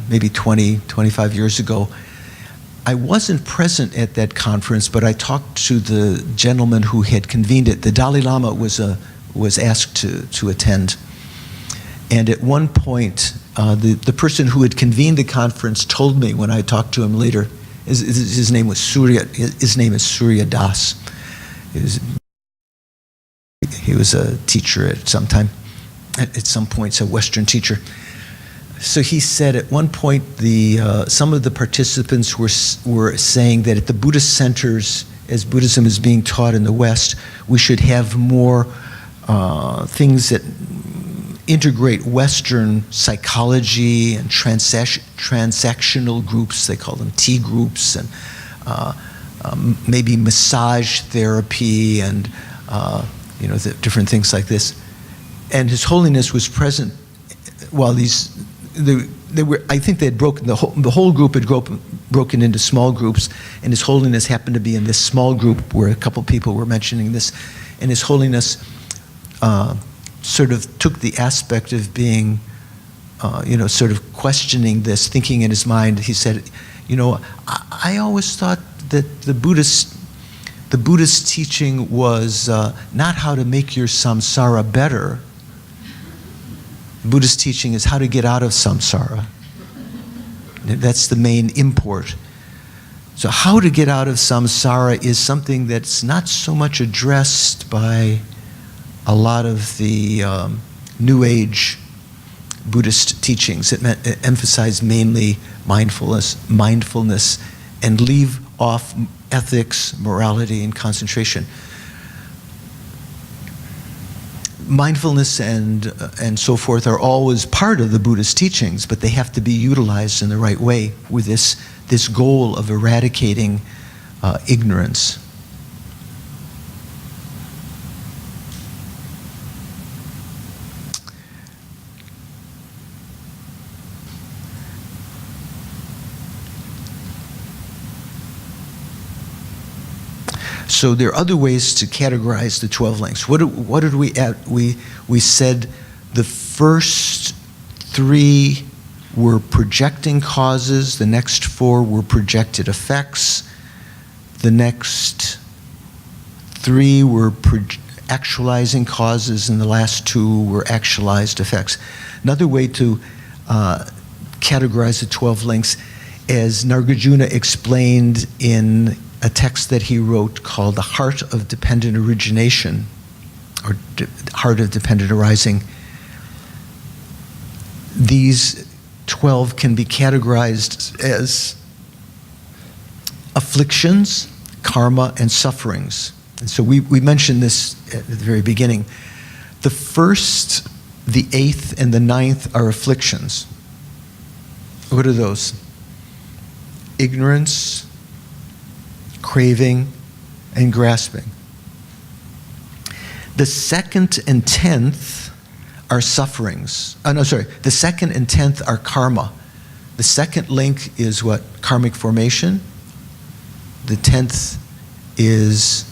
maybe 20, 25 years ago. I wasn't present at that conference, but I talked to the gentleman who had convened it. The Dalai Lama was asked to attend. And at one point, the person who had convened the conference told me when I talked to him later, his name is Surya Das. He was a teacher at some points, a Western teacher. So he said at one point, some of the participants were saying that at the Buddhist centers, as Buddhism is being taught in the West, we should have more things that integrate Western psychology and transactional groups. They call them T groups, and maybe massage therapy and different things like this. And His Holiness was present while they were. I think they had broken the whole group had broken into small groups, and His Holiness happened to be in this small group where a couple people were mentioning this, and His Holiness sort of took the aspect of being, sort of questioning this, thinking in his mind. He said, I always thought that the Buddhist teaching was not how to make your samsara better. Buddhist teaching is how to get out of samsara. That's the main import. So how to get out of samsara is something that's not so much addressed by a lot of the New Age Buddhist teachings that emphasize mainly mindfulness, and leave off ethics, morality, and concentration. Mindfulness and so forth are always part of the Buddhist teachings, but they have to be utilized in the right way with this goal of eradicating ignorance. So there are other ways to categorize the 12 links. What did we add? We said the first 3 were projecting causes, the next 4 were projected effects, the next 3 were actualizing causes, and the last 2 were actualized effects. Another way to categorize the 12 links, as Nagarjuna explained in a text that he wrote called The Heart of Dependent Origination, or Heart of Dependent Arising, these 12 can be categorized as afflictions, karma, and sufferings. And so we mentioned this at the very beginning. The first, the 8th, and the 9th are afflictions. What are those? Ignorance, craving, and grasping. The 2nd and 10th are sufferings. The 2nd and 10th are karma. The 2nd link is what? Karmic formation. The 10th is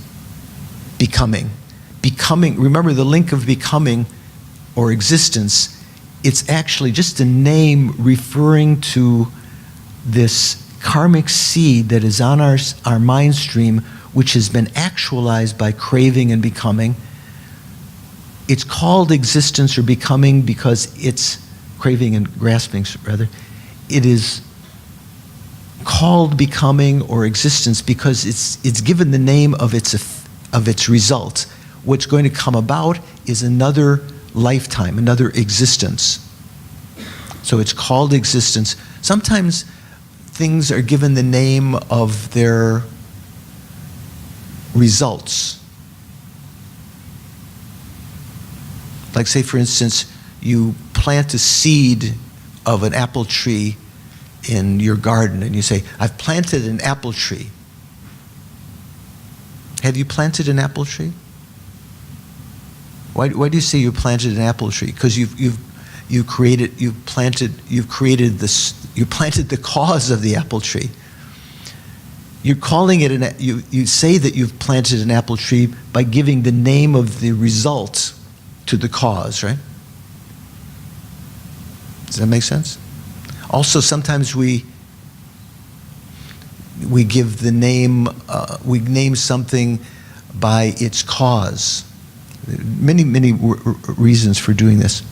becoming. Becoming, remember the link of becoming or existence, it's actually just a name referring to this karmic seed that is on our mind stream, which has been actualized by craving and becoming. It's called existence or becoming because it's craving and grasping, rather. It is called becoming or existence because it's given the name of its result. What's going to come about is another lifetime, another existence. So it's called existence. Sometimes things are given the name of their results. Like, say, for instance, you plant a seed of an apple tree in your garden, and you say, I've planted an apple tree. Have you planted an apple tree? Why do you say you planted an apple tree? Because you planted the cause of the apple tree. You're calling it you say that you've planted an apple tree by giving the name of the result to the cause, right? Does that make sense? Also, sometimes we give the name, we name something by its cause. Many reasons for doing this.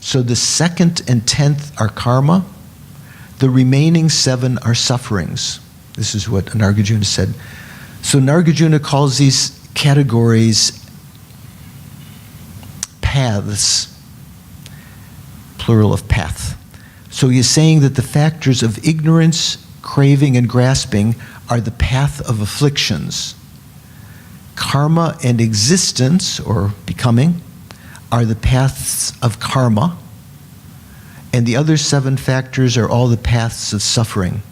So the 2nd and 10th are karma. The remaining 7 are sufferings. This is what Nagarjuna said. So Nagarjuna calls these categories paths, plural of path. So he's saying that the factors of ignorance, craving, and grasping are the path of afflictions. Karma and existence, or becoming, are the paths of karma. And the other 7 factors are all the paths of suffering.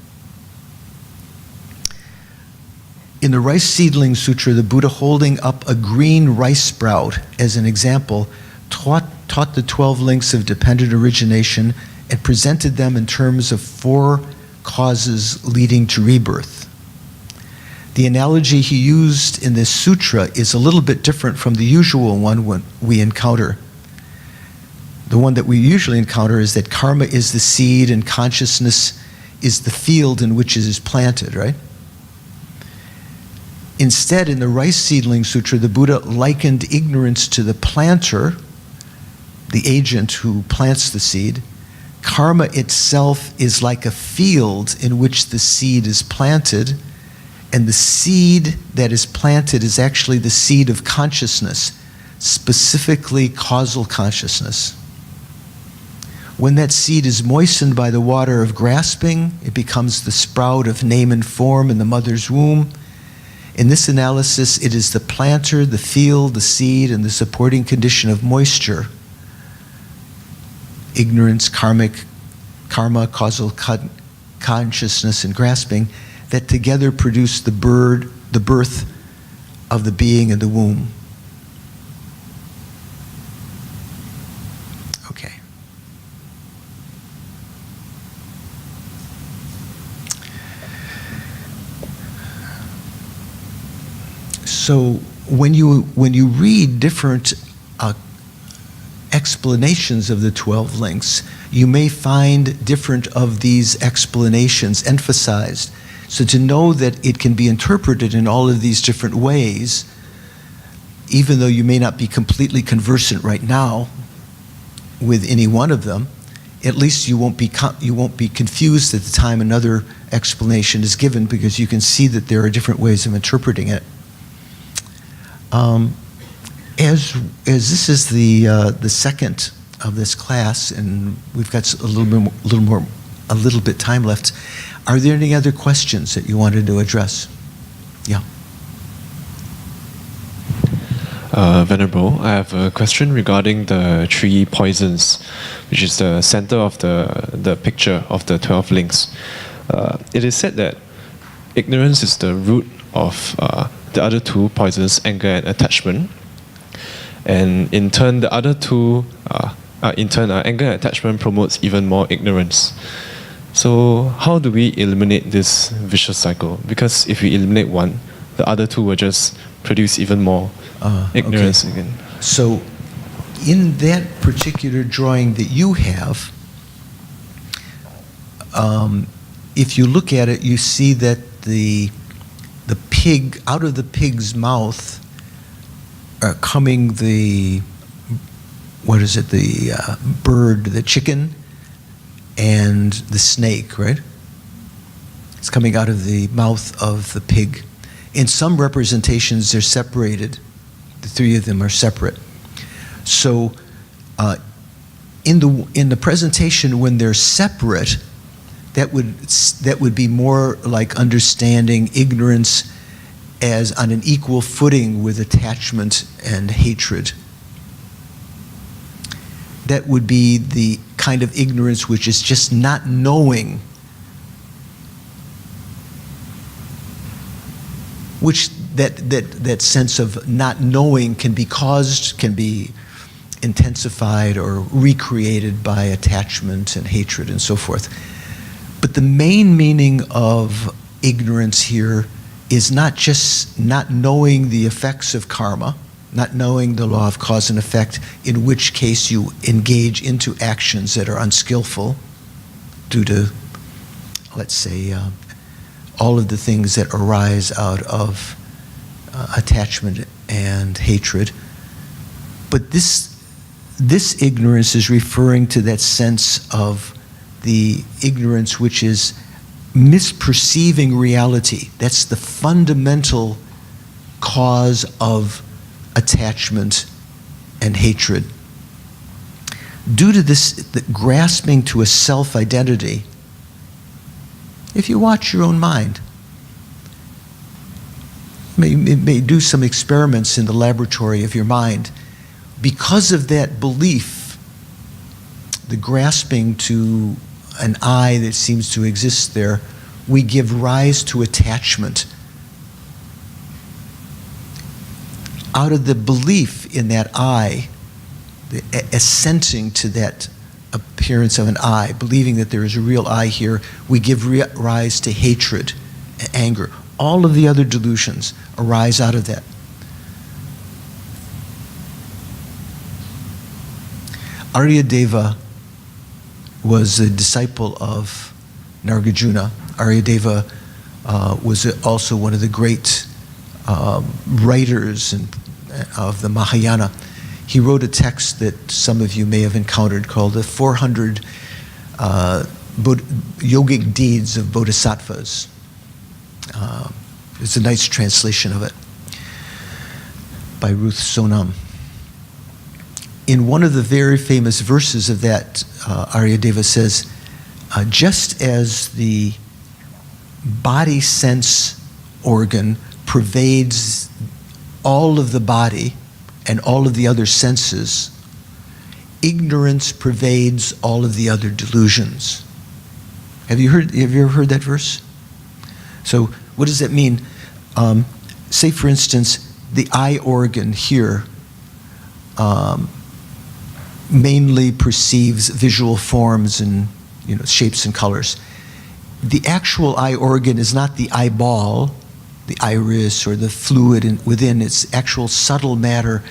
In the Rice Seedling Sutra, the Buddha, holding up a green rice sprout as an example, taught the 12 links of dependent origination and presented them in terms of 4 causes leading to rebirth. The analogy he used in this sutra is a little bit different from the usual one we encounter. The one that we usually encounter is that karma is the seed and consciousness is the field in which it is planted, right? Instead, in the Rice Seedling Sutra, the Buddha likened ignorance to the planter, the agent who plants the seed. Karma itself is like a field in which the seed is planted, and the seed that is planted is actually the seed of consciousness, specifically causal consciousness. When that seed is moistened by the water of grasping, it becomes the sprout of name and form in the mother's womb. In this analysis, it is the planter, the field, the seed, and the supporting condition of moisture, ignorance, karma, causal consciousness, and grasping, that together produce the birth of the being in the womb. Okay. So when you read different explanations of the 12 links, you may find different of these explanations emphasized. So to know that it can be interpreted in all of these different ways, even though you may not be completely conversant right now with any one of them, at least you won't be confused at the time another explanation is given, because you can see that there are different ways of interpreting it. As this is the second of this class, and we've got a little bit time left, are there any other questions that you wanted to address? Yeah. Venerable, I have a question regarding the 3 poisons, which is the center of the picture of the 12 links. It is said that ignorance is the root of the other 2 poisons, anger and attachment. And in turn, the other 2, anger and attachment promotes even more ignorance. So how do we eliminate this vicious cycle? Because if we eliminate one, the other 2 will just produce even more ignorance again. So in that particular drawing that you have, if you look at it, you see that the pig, out of the pig's mouth are coming the bird, the chicken, and the snake, right? It's coming out of the mouth of the pig. In some representations, they're separated. The 3 of them are separate. So in the presentation, when they're separate, that would be more like understanding ignorance as on an equal footing with attachment and hatred. That would be the kind of ignorance which is just not knowing, which that sense of not knowing can be caused, can be intensified or recreated by attachment and hatred and so forth. But the main meaning of ignorance here is not just not knowing the effects of karma, not knowing the law of cause and effect, in which case you engage into actions that are unskillful due to, let's say, all of the things that arise out of attachment and hatred. But this ignorance is referring to that sense of the ignorance which is misperceiving reality. That's the fundamental cause of attachment and hatred. Due to this, the grasping to a self-identity, if you watch your own mind, may do some experiments in the laboratory of your mind, because of that belief, the grasping to an I that seems to exist there, we give rise to attachment. Out of the belief in that I, the assenting to that appearance of an I, believing that there is a real I here, we give rise to hatred, anger. All of the other delusions arise out of that. Aryadeva was a disciple of Nagarjuna. Aryadeva was also one of the great writers of the Mahayana. He wrote a text that some of you may have encountered called the 400 Yogic Deeds of Bodhisattvas. It's a nice translation of it by Ruth Sonam. In one of the very famous verses of that, Aryadeva says, just as the body sense organ pervades all of the body and all of the other senses, ignorance pervades all of the other delusions. Have you ever heard that verse? So what does that mean? Say, for instance, the eye organ here mainly perceives visual forms and shapes and colors. The actual eye organ is not the eyeball, the iris, or the fluid within. Its actual subtle matter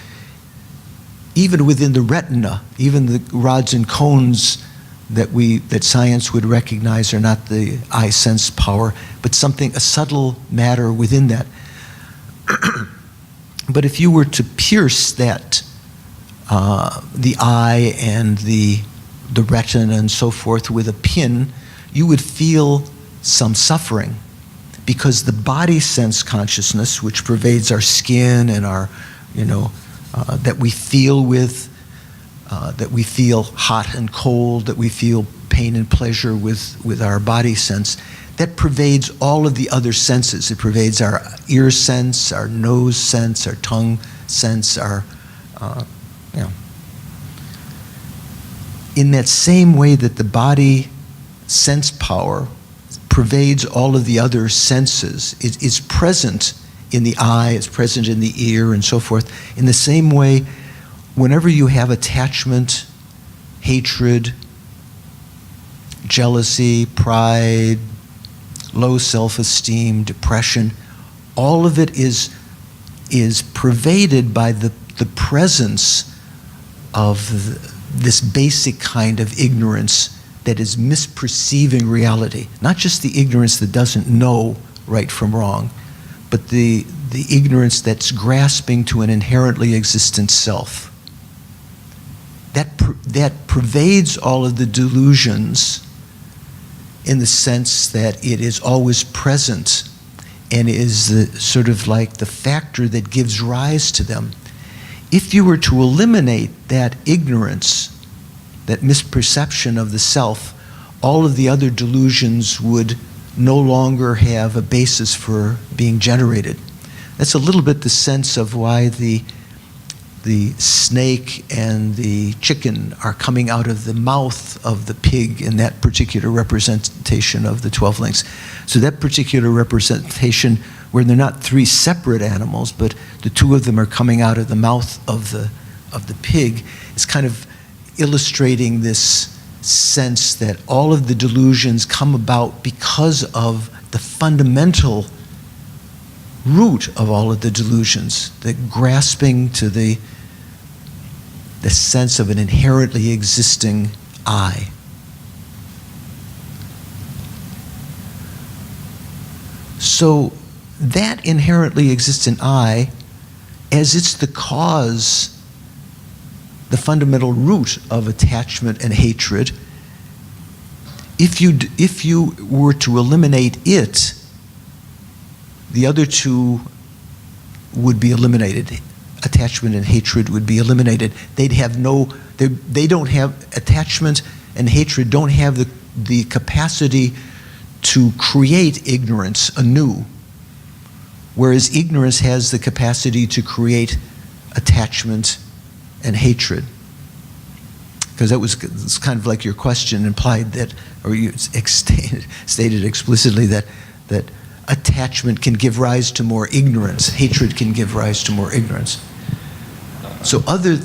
even within the retina, even the rods and cones that science would recognize are not the eye sense power, but something, a subtle matter within that. But if you were to pierce that, the eye and the retina and so forth with a pin, you would feel some suffering, because the body sense consciousness, which pervades our skin and our, that we feel with, that we feel hot and cold, that we feel pain and pleasure with our body sense, that pervades all of the other senses. It pervades our ear sense, our nose sense, our tongue sense, our, In that same way that the body sense power pervades all of the other senses, it is present in the eye, it's present in the ear, and so forth. In the same way, whenever you have attachment, hatred, jealousy, pride, low self-esteem, depression, all of it is pervaded by the presence of this basic kind of ignorance that is misperceiving reality. Not just the ignorance that doesn't know right from wrong, but the ignorance that's grasping to an inherently existent self. That pervades all of the delusions in the sense that it is always present and is sort of like the factor that gives rise to them. If you were to eliminate that ignorance, that misperception of the self, all of the other delusions would no longer have a basis for being generated. That's a little bit the sense of why the snake and the chicken are coming out of the mouth of the pig in that particular representation of the 12 links. So that particular representation, where they're not three separate animals, but the two of them are coming out of the mouth of the pig, is kind of illustrating this sense that all of the delusions come about because of the fundamental root of all of the delusions, the grasping to the sense of an inherently existing I. So that inherently existent I, as it's the cause, the fundamental root of attachment and hatred, if you were to eliminate it, the other two would be eliminated. Attachment and hatred would be eliminated. They don't have, attachment and hatred don't have the capacity to create ignorance anew, whereas ignorance has the capacity to create attachment and hatred. Because it's kind of like your question implied that, or you stated explicitly that attachment can give rise to more ignorance, hatred can give rise to more ignorance. So rather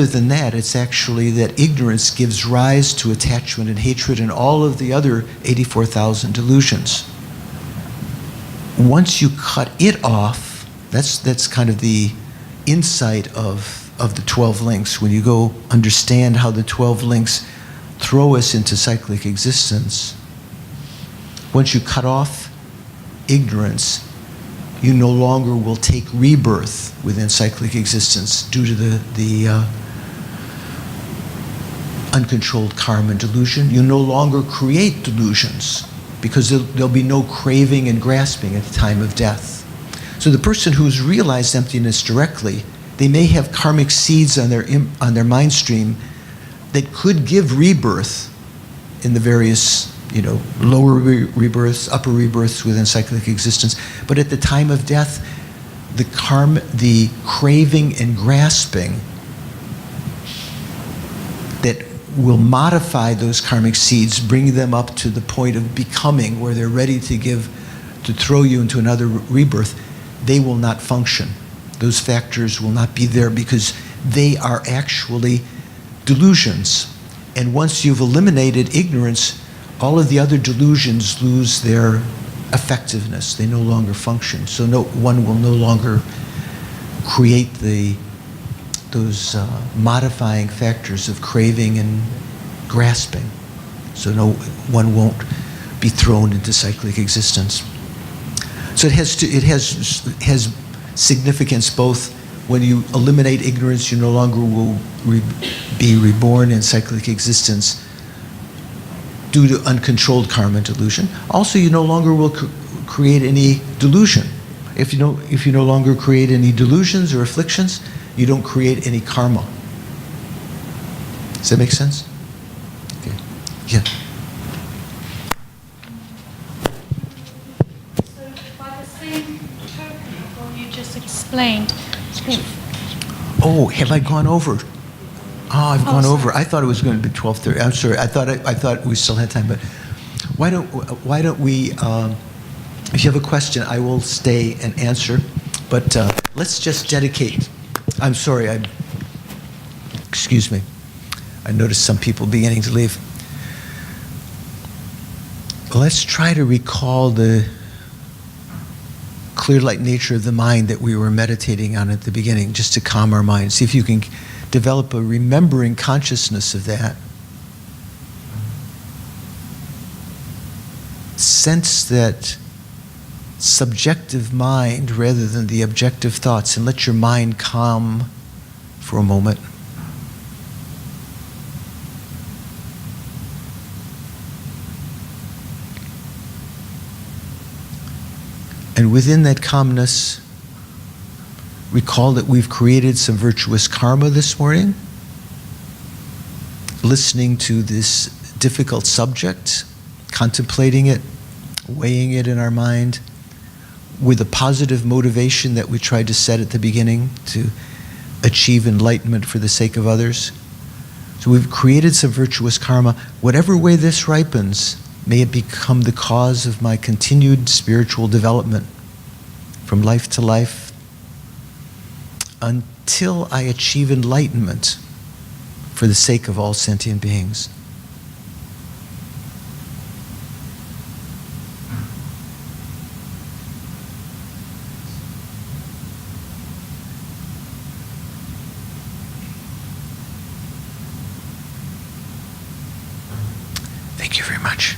than that, it's actually that ignorance gives rise to attachment and hatred and all of the other 84,000 delusions. Once you cut it off, that's kind of the insight of the 12 links. When you go understand how the 12 links throw us into cyclic existence, once you cut off ignorance, you no longer will take rebirth within cyclic existence due to the uncontrolled karma and delusion. You no longer create delusions because there'll be no craving and grasping at the time of death. So the person who's realized emptiness directly, they may have karmic seeds on their mind stream that could give rebirth in the various lower rebirths, upper rebirths within cyclic existence. But at the time of death, the craving and grasping that will modify those karmic seeds, bring them up to the point of becoming, where they're ready to throw you into another rebirth, they will not function. Those factors will not be there because they are actually delusions. And once you've eliminated ignorance, all of the other delusions lose their effectiveness. They no longer function. So one will no longer create the those modifying factors of craving and grasping, so one won't be thrown into cyclic existence. So it has significance both when you eliminate ignorance, you no longer will be reborn in cyclic existence due to uncontrolled karma and delusion. Also, you no longer will create any delusion. If you no longer create any delusions or afflictions, you don't create any karma. Does that make sense? Okay. Yeah. So by the same token of what you just explained, Oh, have I gone over? Oh, I've gone sorry. over. I thought it was going to be 12:30. I'm sorry. I thought we still had time. But why don't we? If you have a question, I will stay and answer. But let's just dedicate. I'm sorry. Excuse me. I noticed some people beginning to leave. Let's try to recall the clear light nature of the mind that we were meditating on at the beginning, just to calm our mind. See if you can develop a remembering consciousness of that. Sense that subjective mind rather than the objective thoughts, and let your mind calm for a moment. And within that calmness, recall that we've created some virtuous karma this morning, listening to this difficult subject, contemplating it, weighing it in our mind, with a positive motivation that we tried to set at the beginning to achieve enlightenment for the sake of others. So we've created some virtuous karma. Whatever way this ripens, may it become the cause of my continued spiritual development from life to life until I achieve enlightenment for the sake of all sentient beings. Thank you very much.